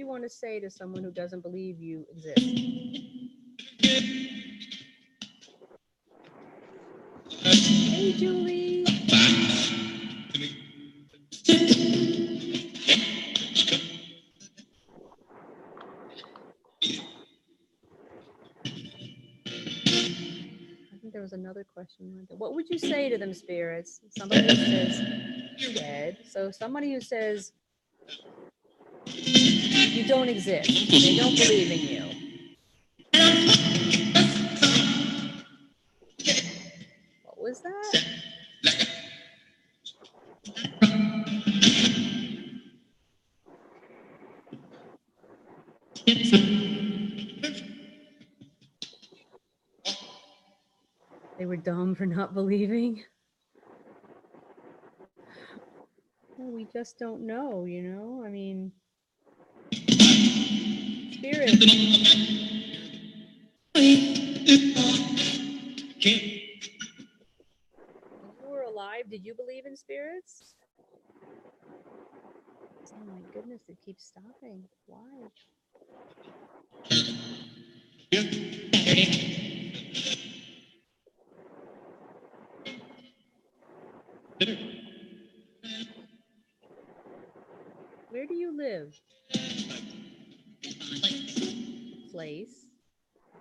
you want to say to someone who doesn't believe you exist? Hey, Julie. I think there was another question. What would you say to them, spirits? Somebody who says you're dead. So somebody who says you don't exist. They don't believe in you. What was that? They were dumb for not believing. Well, we just don't know, you know? I mean, spirit. When you were alive, did you believe in spirits? Oh my goodness, it keeps stopping. Why? Where do you live? Place.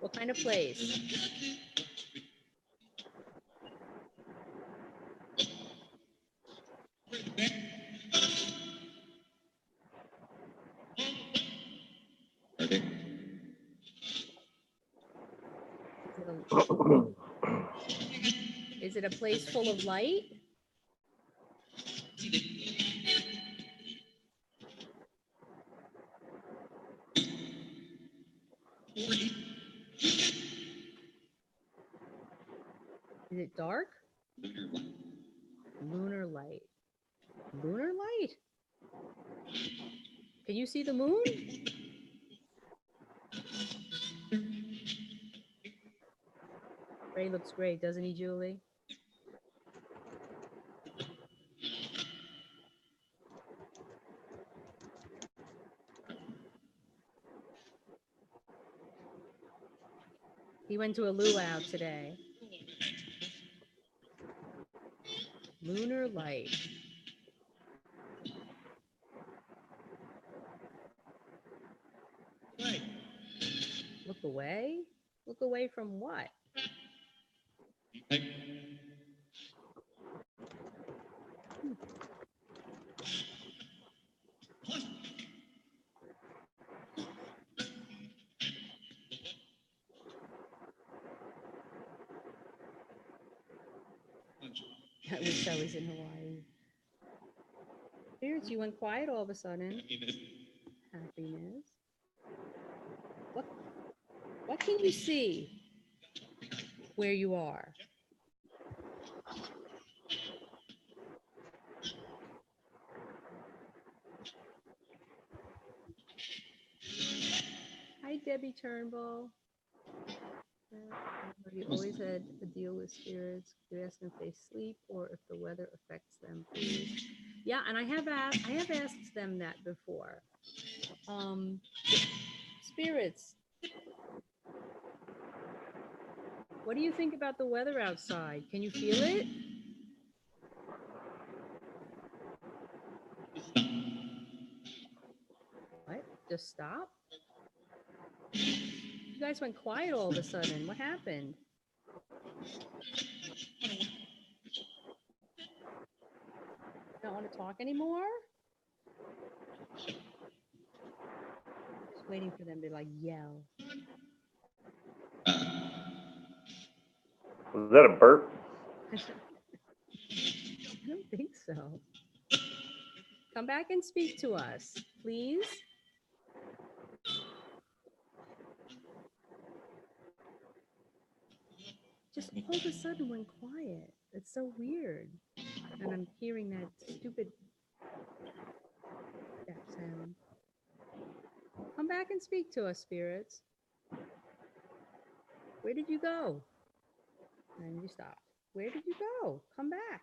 What kind of place? Is it a place full of light? Is it dark? Lunar light. Lunar light? Can you see the moon? Ray looks great, doesn't he, Julie? He went to a luau today. Lunar light. Look away? Look away from what? I wish I was in Hawaii. Spirits, you went quiet all of a sudden. Happiness. What can you see where you are? Hi, Debbie Turnbull. Have you always had a deal with spirits? You ask them if they sleep or if the weather affects them, please. Yeah, and I have asked them that before. Spirits, what do you think about the weather outside? Can you feel it? What? Just stop? You guys went quiet all of a sudden. What happened? You don't want to talk anymore? Just waiting for them to like yell. Was that a burp? I don't think so. Come back and speak to us, please. Just all of a sudden went quiet. It's so weird. And I'm hearing that stupid sound. Come back and speak to us, spirits. Where did you go? And you stopped. Where did you go? Come back.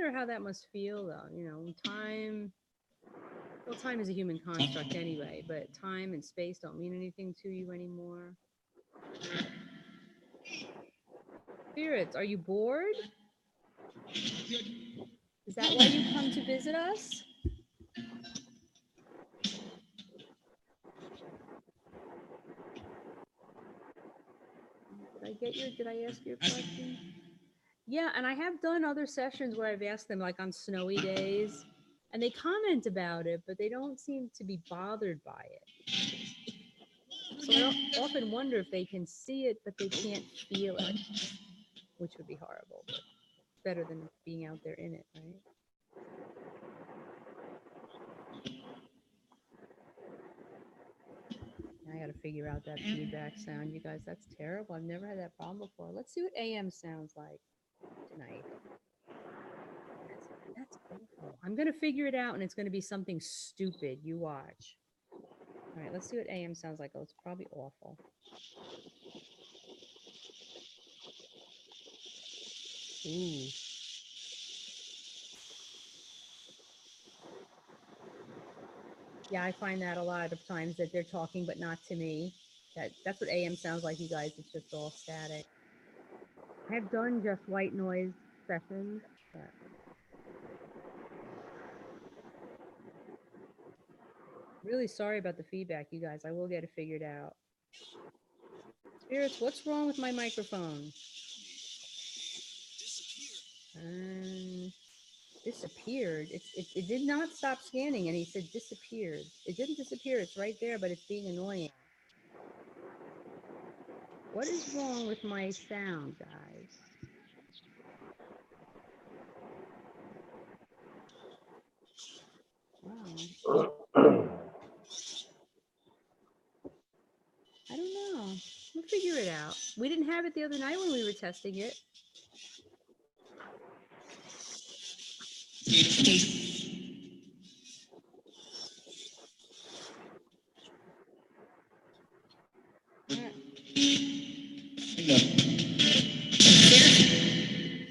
wonder how that must feel, though. You know, time. Well, time is a human construct anyway, but time and space don't mean anything to you anymore. Spirits, are you bored? Is that why you come to visit us? Did I ask your question? Yeah, and I have done other sessions where I've asked them, like on snowy days, and they comment about it, but they don't seem to be bothered by it. So I often wonder if they can see it, but they can't feel it, which would be horrible, but better than being out there in it, right? I got to figure out that feedback sound, you guys. That's terrible. I've never had that problem before. Let's see what AM sounds like tonight. That's awful. I'm going to figure it out, and it's going to be something stupid. You watch. All right, let's see what AM sounds like. Oh, it's probably awful. Ooh. Yeah, I find that a lot of times that they're talking, but not to me. That's what AM sounds like, you guys. It's just all static. I have done just white noise sessions, but really sorry about the feedback, you guys. I will get it figured out. Spirits, what's wrong with my microphone? Disappeared. It did not stop scanning, and he said disappeared. It didn't disappear. It's right there, but it's being annoying. What is wrong with my sound, guys? Wow. I don't know. We'll figure it out. We didn't have it the other night when we were testing it.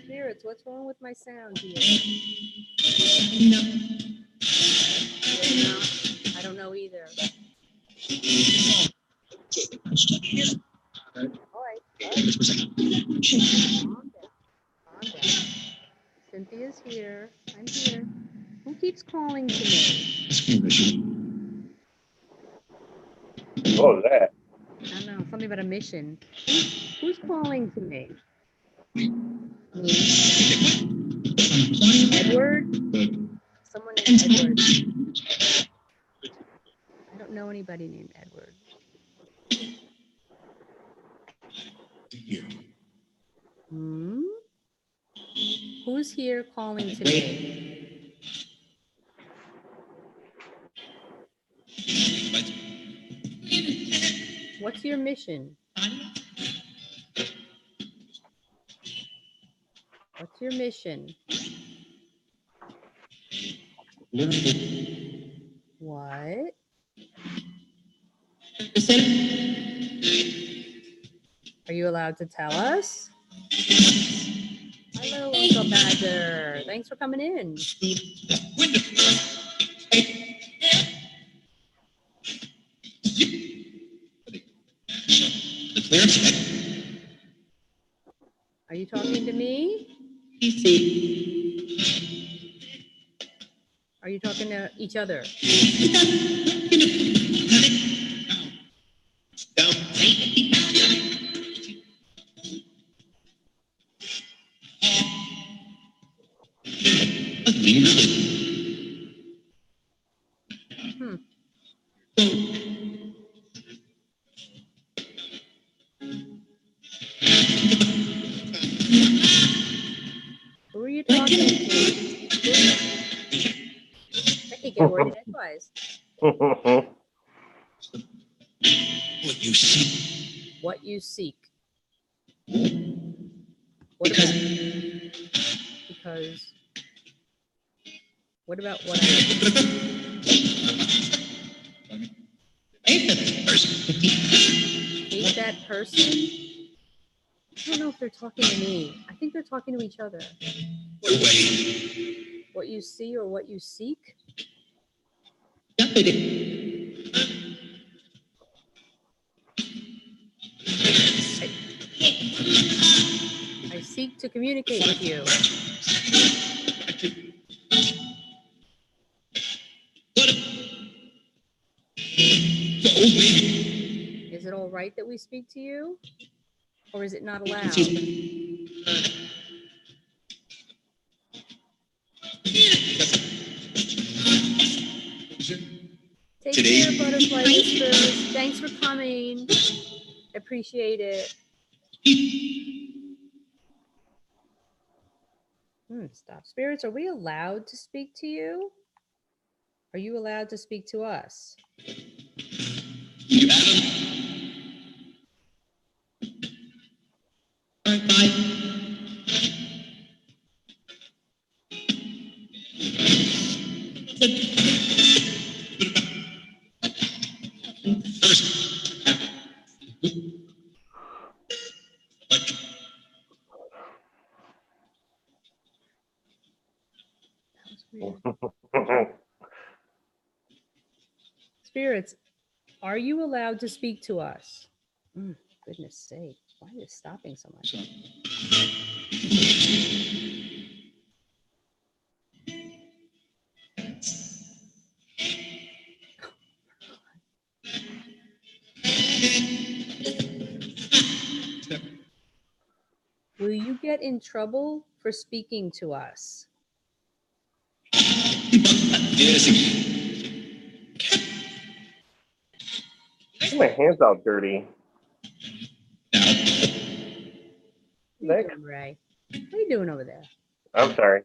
Spirits, what's wrong with my sound here? No. I don't know either. All right. Calm down. Cynthia's here. I'm here. Who keeps calling to me? What was that? I don't know. Something about a mission. Who's calling to me? Edward? Someone named Edward. I don't know anybody named Edward. Hmm? Who's here calling to me? What's your mission? What's your mission? What? Are you allowed to tell us? Hello, Uncle Badger. Thanks for coming in. Are you talking to me? Are you talking to each other? Who are you talking to? I can't get a word in edgewise. What you seek. What you seek. What about? Because. What about what I hate that person? I don't know if they're talking to me. I think they're talking to each other. What you see or what you seek? I seek to communicate with you. Is it all right that we speak to you? Or is it not allowed? Take care, Butterfly Whispers. Thanks for coming. Appreciate it. Stop. Spirits, are we allowed to speak to you? Are you allowed to speak to us? Spirits, are you allowed to speak to us? Goodness sake, why is it stopping so much? Will you get in trouble for speaking to us? My hands out dirty. What are you doing, Ray? What are you doing over there? I'm sorry.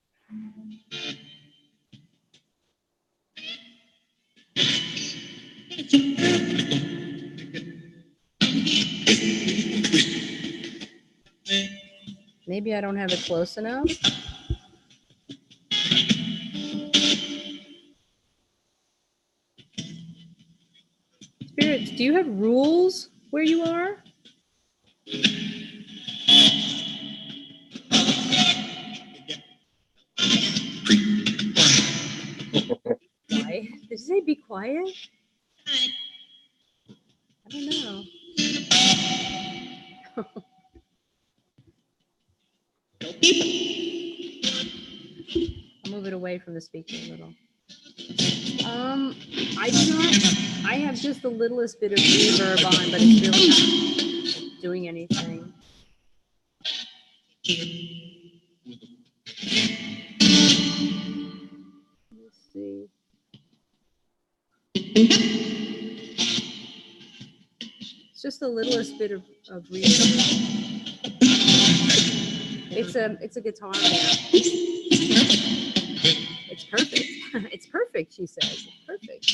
Maybe I don't have it close enough. Spirits, do you have rules where you are? Quiet? Did you say be quiet? I don't know. I'll move it away from the speaker a little. I do not. I have just the littlest bit of reverb on, but it's really not doing anything. Let's see. It's just the littlest bit of reverb. It's a guitar amp. It's perfect. It's perfect, she says. It's perfect.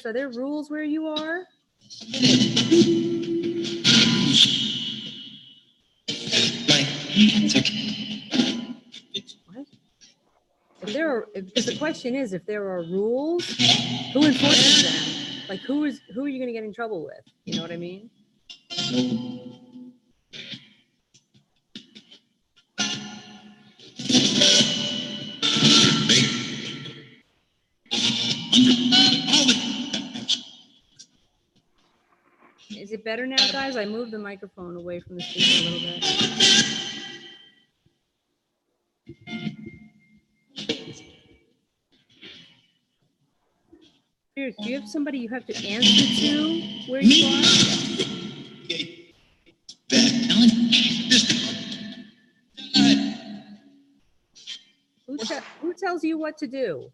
Are there rules where you are? What? Because the question is, if there are rules, who enforces them? Like, who are you going to get in trouble with? You know what I mean? Is it better now, guys? I moved the microphone away from the speaker a little bit. Spirits, do you have somebody you have to answer to where you are? Who tells you what to do?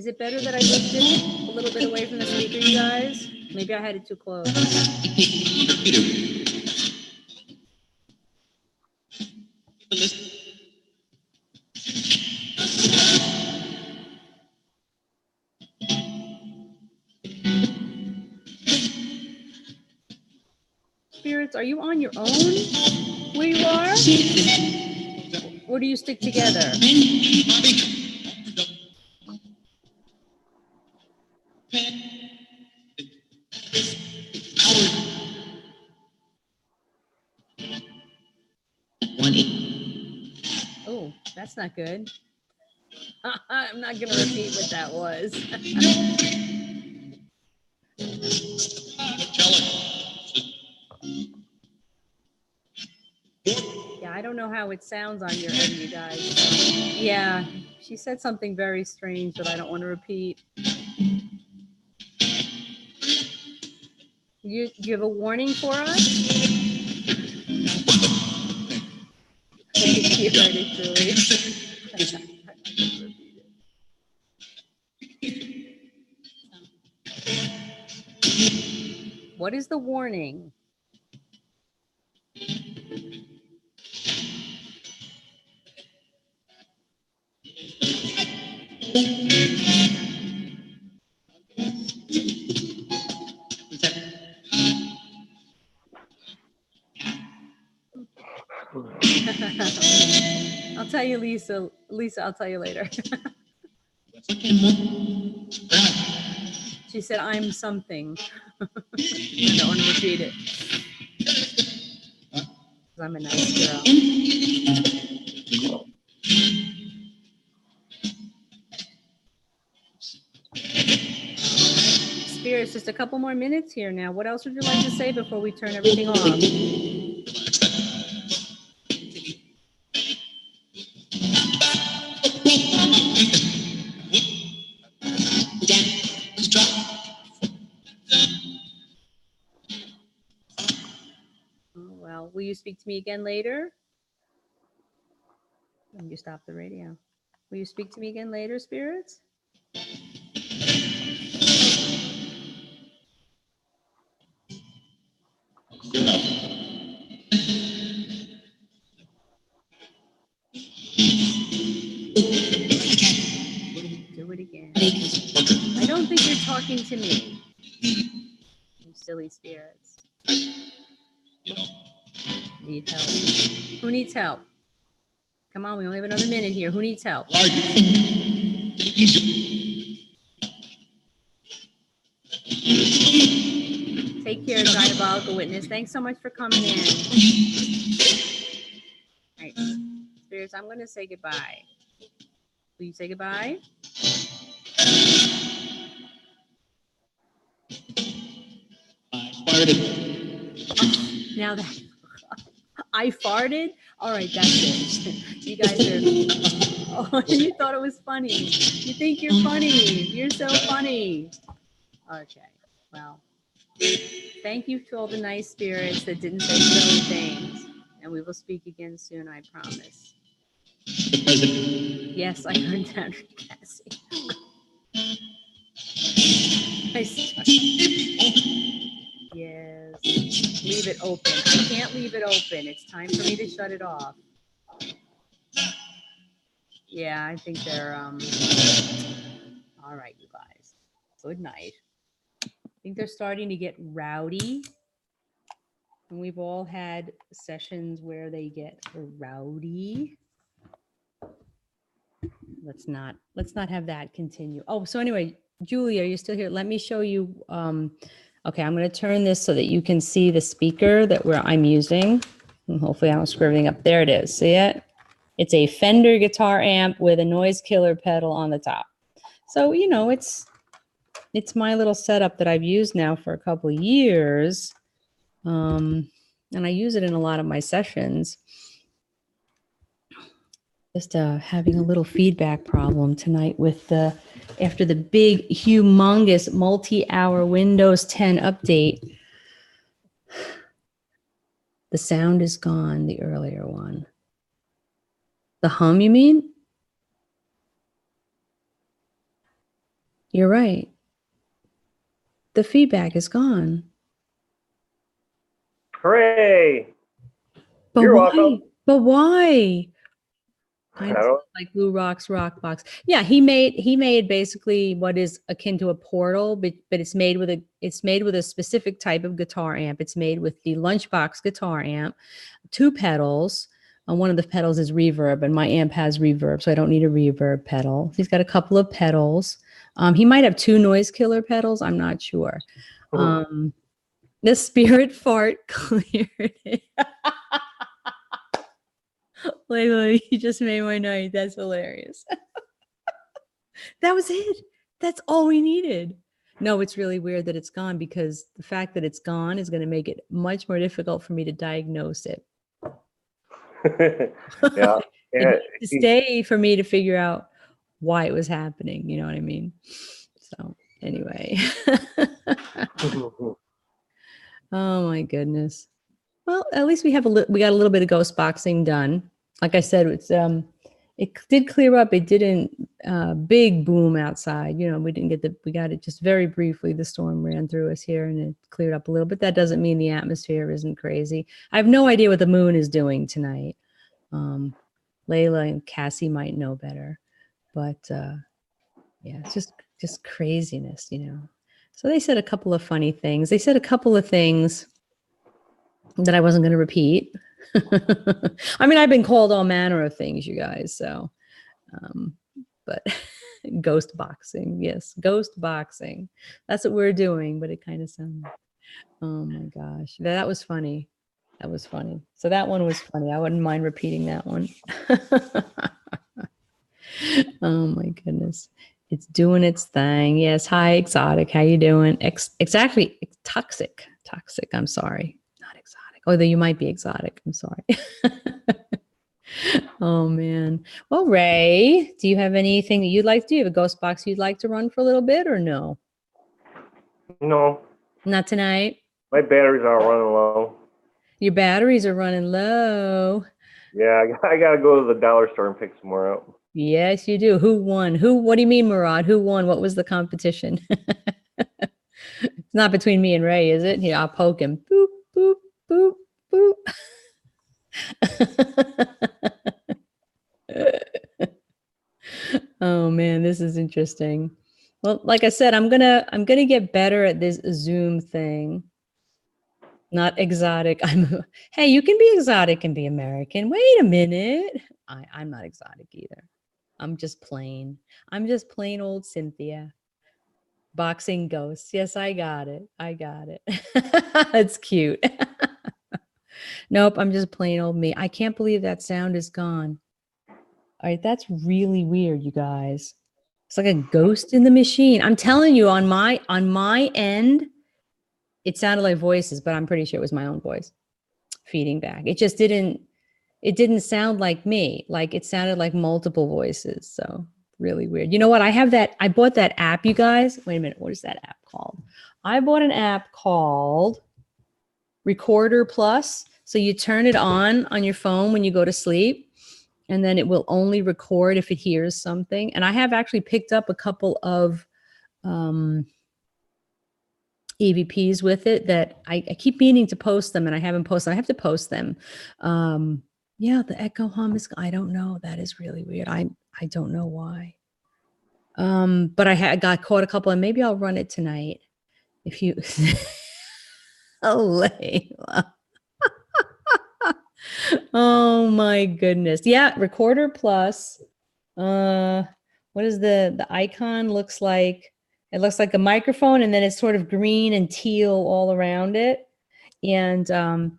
Is it better that I moved it a little bit away from the speaker, you guys? Maybe I had it too close. Spirits, are you on your own where you are? Or do you stick together? Oh, that's not good. I'm not going to repeat what that was. Yeah, I don't know how it sounds on your end, you guys. Yeah, she said something very strange that I don't want to repeat. Do you have a warning for us? You heard it, Julie. What is the warning? I'll tell you, Lisa. Lisa, I'll tell you later. She said, I'm something. I don't want to repeat it. I'm a nice girl. Spirits, just a couple more minutes here now. What else would you like to say before we turn everything off? Oh, well, will you speak to me again later? When you stop the radio. Will you speak to me again later, spirits? Do it again. I don't think you're talking to me. You silly spirits. Need help. Who needs help? Come on, we only have another minute here. Who needs help? Take care, diabolical witness. Thanks so much for coming in. All right, spirits, I'm going to say goodbye. Will you say goodbye? Now that I farted, all right, that's it. You guys are. Oh, you thought it was funny. You think you're funny. You're so funny. Okay, well, thank you to all the nice spirits that didn't say silly things, and we will speak again soon. I promise. Yes, I heard that, Cassie. Yes, leave it open. I can't leave it open. It's time for me to shut it off. Yeah, I think they're all right, you guys. Good night. I think they're starting to get rowdy. And we've all had sessions where they get rowdy. Let's not have that continue. Oh, so anyway, Julie, are you still here? Let me show you. Okay, I'm going to turn this so that you can see the speaker that I'm using. And hopefully I don't screw everything up. There it is. See it? It's a Fender guitar amp with a noise killer pedal on the top. So, you know, it's my little setup that I've used now for a couple of years. And I use it in a lot of my sessions. Just having a little feedback problem tonight with after the big, humongous, multi-hour Windows 10 update. The sound is gone, the earlier one. The hum, you mean? You're right. The feedback is gone. Hooray! But You're why? welcome. But why? I Kind of don't. like Blue Rock's Rock Box. Yeah, he made basically what is akin to a portal, but it's made with a specific type of guitar amp. It's made with the Lunchbox guitar amp, 2 pedals. One of the pedals is reverb, and my amp has reverb, so I don't need a reverb pedal. He's got a couple of pedals. He might have 2 noise killer pedals. I'm not sure. The spirit fart cleared it. Layla, you just made my night. That's hilarious. That was it. That's all we needed. No, it's really weird that it's gone, because the fact that it's gone is going to make it much more difficult for me to diagnose it. Yeah. It needs to stay for me to figure out why it was happening. You know what I mean? So anyway. Oh my goodness. Well, at least we got a little bit of ghost boxing done. Like I said, it did clear up. It didn't big boom outside. You know, we got it just very briefly. The storm ran through us here and it cleared up a little bit. That doesn't mean the atmosphere isn't crazy. I have no idea what the moon is doing tonight. Layla and Cassie might know better, but yeah, it's just craziness, you know. So they said a couple of funny things. They said a couple of things that I wasn't going to repeat. I mean, I've been called all manner of things, you guys. So, but ghost boxing, yes, ghost boxing. That's what we're doing. But it kind of sounds. Oh my gosh, that was funny. That was funny. So that one was funny. I wouldn't mind repeating that one. Oh my goodness. It's doing its thing. Yes. Hi, Exotic. How you doing? Exactly. Toxic. Toxic. I'm sorry. Not exotic. Although you might be exotic. I'm sorry. Oh man. Well, Ray, do you have anything that you'd like to do? You have a ghost box you'd like to run for a little bit, or no? No. Not tonight. My batteries are running low. Your batteries are running low. Yeah, I gotta go to the dollar store and pick some more up. Yes, you do. Who won? What do you mean, Murad? Who won? What was the competition? It's not between me and Ray, is it? Here, I'll poke him. Boop, boop, boop, boop. Oh man, this is interesting. Well, like I said, I'm gonna get better at this Zoom thing. Not exotic. Hey, you can be exotic and be American. Wait a minute. I'm not exotic either. I'm just plain old Cynthia. Boxing ghosts. Yes, I got it. That's cute. Nope, I'm just plain old me. I can't believe that sound is gone. All right, that's really weird, you guys. It's like a ghost in the machine. I'm telling you, on my end, it sounded like voices, but I'm pretty sure it was my own voice feeding back. It didn't sound like me. Like it sounded like multiple voices. So really weird. You know what? I bought that app, you guys. Wait a minute. What is that app called? I bought an app called Recorder Plus. So you turn it on your phone when you go to sleep, and then it will only record if it hears something. And I have actually picked up a couple of EVPs with it that I keep meaning to post them, and I haven't posted. I have to post them. Yeah, the echo hum is, I don't know. That is really weird. I don't know why. But I got caught a couple, and maybe I'll run it tonight. If you, oh, Layla. Oh my goodness. Yeah, Recorder Plus. What is the icon? Looks like it looks like a microphone, and then it's sort of green and teal all around it. And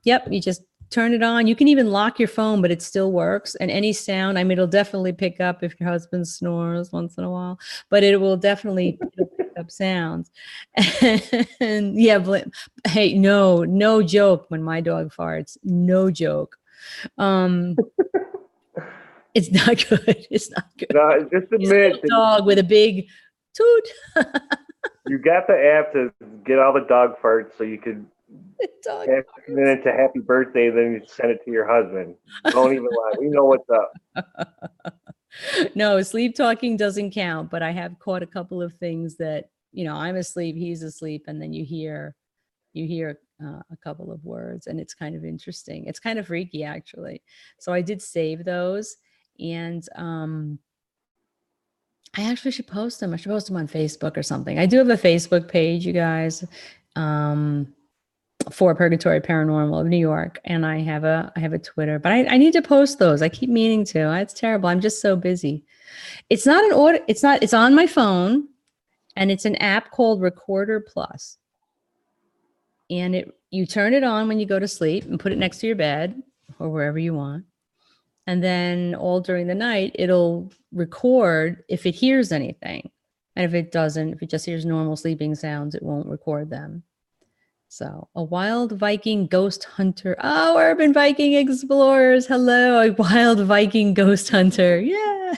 yep, you just turn it on. You can even lock your phone, but it still works. And any sound, I mean, it'll definitely pick up if your husband snores once in a while, but it'll pick up sounds. And yeah, but hey, no joke when my dog farts. No joke. It's not good. It's not good. No, just admit a dog with a big toot. You got the app to get all the dog farts so you could and then it's a happy birthday, then you send it to your husband. Don't even lie. We know what's up. No, sleep talking doesn't count, but I have caught a couple of things that, I'm asleep, he's asleep, and then you hear a couple of words, and it's kind of interesting. It's kind of freaky, actually. So I did save those, and I actually should post them. I should post them on Facebook or something. I do have a Facebook page, you guys, for Purgatory Paranormal of New York, and I have a Twitter, but I need to post those. I keep meaning to. It's terrible. I'm just so busy. It's not an order. It's not. It's on my phone, and it's an app called Recorder Plus. And you turn it on when you go to sleep and put it next to your bed or wherever you want. And then all during the night, it'll record if it hears anything. And if it doesn't, if it just hears normal sleeping sounds, it won't record them. So a wild Viking ghost hunter. Oh, urban Viking explorers. Hello, a wild Viking ghost hunter. Yeah.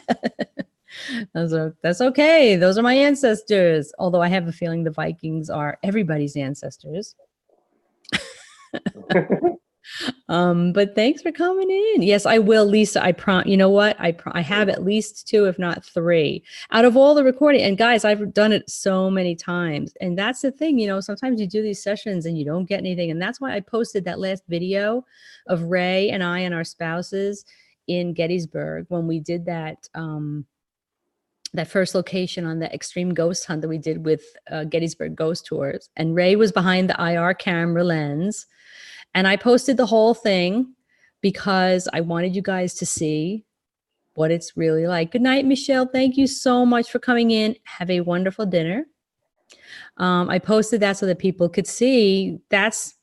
That's okay. Those are my ancestors. Although I have a feeling the Vikings are everybody's ancestors. But thanks for coming in. Yes, I will, Lisa. You know what? I have at least 2, if not 3, out of all the recording. And guys, I've done it so many times. And that's the thing, sometimes you do these sessions and you don't get anything. And that's why I posted that last video of Ray and I and our spouses in Gettysburg when we did that first location on the extreme ghost hunt that we did with Gettysburg Ghost Tours. And Ray was behind the IR camera lens. And I posted the whole thing because I wanted you guys to see what it's really like. Good night, Michelle. Thank you so much for coming in. Have a wonderful dinner. I posted that so that people could see that's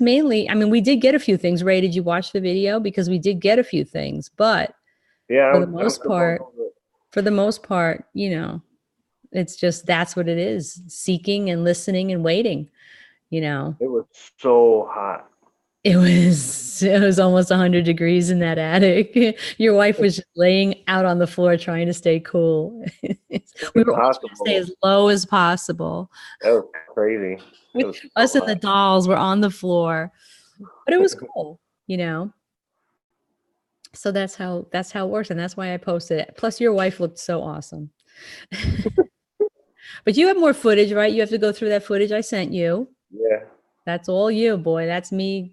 mainly, we did get a few things. Ray, did you watch the video? Because we did get a few things, but for the most part, it's just, that's what it is. Seeking and listening and waiting, It was so hot. It was almost 100 degrees in that attic. Your wife was just laying out on the floor trying to stay cool. We were all trying to stay as low as possible. That was crazy. Us and the dolls were on the floor, but it was cool, So that's how it works, and that's why I posted it. Plus, your wife looked so awesome. But you have more footage, right? You have to go through that footage I sent you. Yeah. That's all you, boy. That's me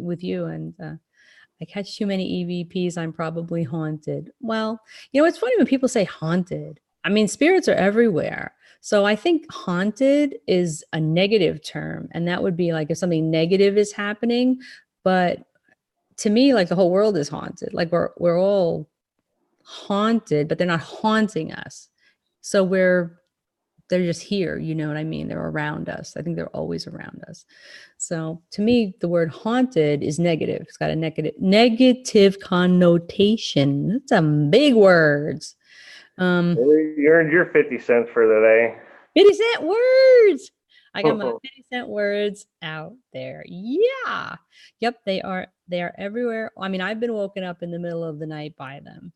with you. And I catch too many EVPs. I'm probably haunted. Well, it's funny when people say haunted. Spirits are everywhere. So I think haunted is a negative term. And that would be like if something negative is happening. But to me, like the whole world is haunted. Like we're all haunted, but they're not haunting us. So they're just here, you know what I mean? They're around us. I think they're always around us. So to me, the word haunted is negative. It's got a negative connotation. That's some big words. You earned your 50 cents for the day. 50-cent words. I got my 50-cent words out there. Yeah. Yep, they are everywhere. I've been woken up in the middle of the night by them.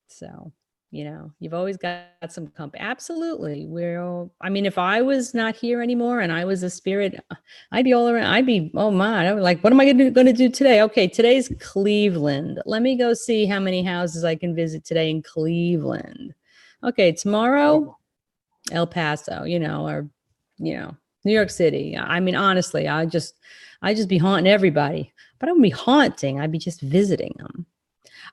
So you've always got some company. Absolutely. If I was not here anymore and I was a spirit, I'd be all around. I'd be, oh my, I was like, what am I going to do today? Okay, today's Cleveland. Let me go see how many houses I can visit today in Cleveland. Okay, tomorrow, El Paso, or, New York City. Honestly, I just be haunting everybody, but I wouldn't be haunting. I'd be just visiting them.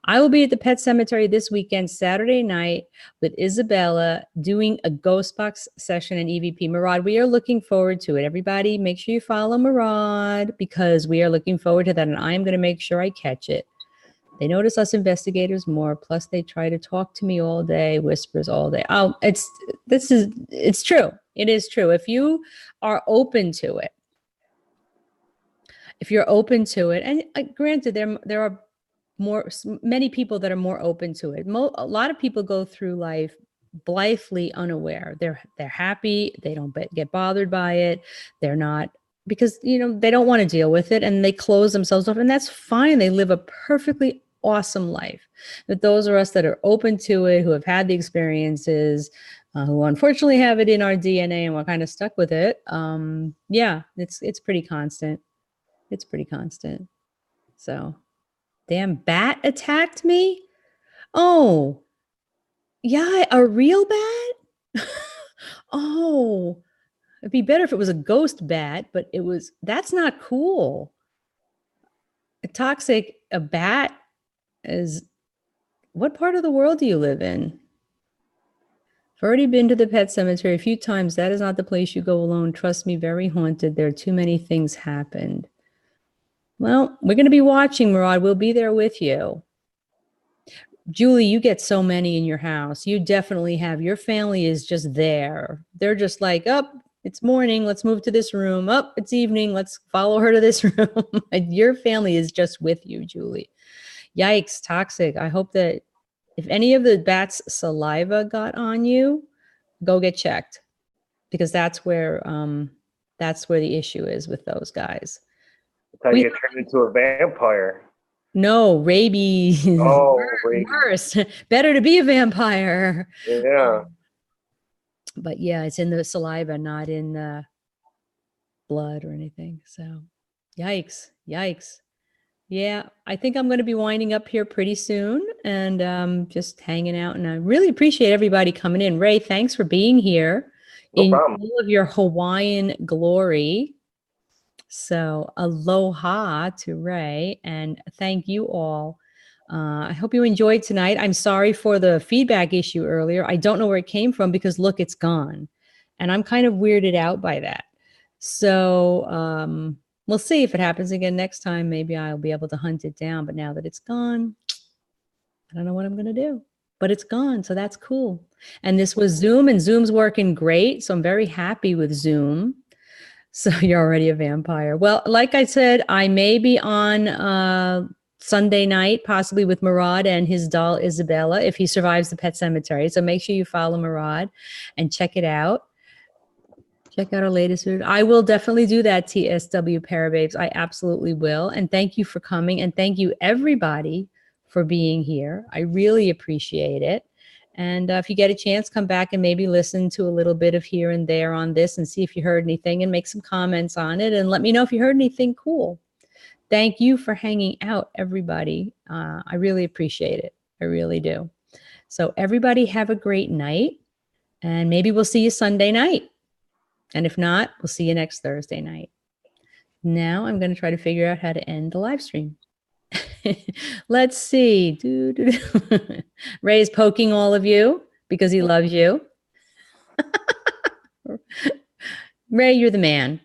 I will be at the Pet Cemetery this weekend, Saturday night, with Isabella doing a ghost box session in EVP. Murad, we are looking forward to it. Everybody, make sure you follow Murad because we are looking forward to that, and I'm going to make sure I catch it. They notice us investigators more. Plus, they try to talk to me all day, whispers all day. Oh, it's true. It is true. If you are open to it, and granted, there are many people that are more open to it. A lot of people go through life blithely unaware. They're happy. They don't get bothered by it. They're not, because they don't want to deal with it, and they close themselves off, and that's fine. They live a perfectly awesome life. But those are us that are open to it, who have had the experiences, who unfortunately have it in our DNA, and we're kind of stuck with it. Yeah, it's pretty constant. So. Damn bat attacked me? Oh, yeah, a real bat? Oh, it'd be better if it was a ghost bat, but that's not cool. A bat is, what part of the world do you live in? I've already been to the pet cemetery a few times. That is not the place you go alone. Trust me, very haunted. There are too many things happened. Well, we're going to be watching, Murad. We'll be there with you. Julie, you get so many in your house. You definitely have. Your family is just there. They're just like, up, it's morning. Let's move to this room. Up, it's evening. Let's follow her to this room. Your family is just with you, Julie. Yikes, toxic. I hope that if any of the bat's saliva got on you, go get checked, because that's where the issue is with those guys. That's how you get turned into a vampire. No, rabies. Oh, rabies. Worse. Better to be a vampire. Yeah. But yeah, it's in the saliva, not in the blood or anything. So, yikes. Yeah, I think I'm going to be winding up here pretty soon and just hanging out. And I really appreciate everybody coming in. Ray, thanks for being here in all of your Hawaiian glory. So aloha to Ray, and thank you all. I hope you enjoyed tonight. I'm sorry for the feedback issue earlier. I don't know where it came from because look, it's gone. And I'm kind of weirded out by that. So we'll see if it happens again next time. Maybe I'll be able to hunt it down. But now that it's gone, I don't know what I'm going to do. But it's gone, so that's cool. And this was Zoom, and Zoom's working great. So I'm very happy with Zoom. So you're already a vampire. Well, like I said, I may be on Sunday night, possibly with Murad and his doll, Isabella, if he survives the pet cemetery. So make sure you follow Murad and check it out. Check out our latest video. I will definitely do that, TSW Parababes. I absolutely will. And thank you for coming. And thank you, everybody, for being here. I really appreciate it. And if you get a chance, come back and maybe listen to a little bit of here and there on this and see if you heard anything and make some comments on it. And let me know if you heard anything cool. Thank you for hanging out, everybody. I really appreciate it. I really do. So everybody have a great night. And maybe we'll see you Sunday night. And if not, we'll see you next Thursday night. Now I'm going to try to figure out how to end the live stream. Let's see. Ray is poking all of you because he loves you. Ray, you're the man.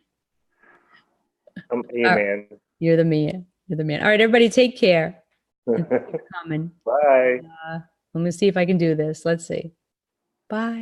I'm a man. You're the man. You're the man. All right, everybody, take care. Coming. Bye. Let me see if I can do this. Let's see. Bye.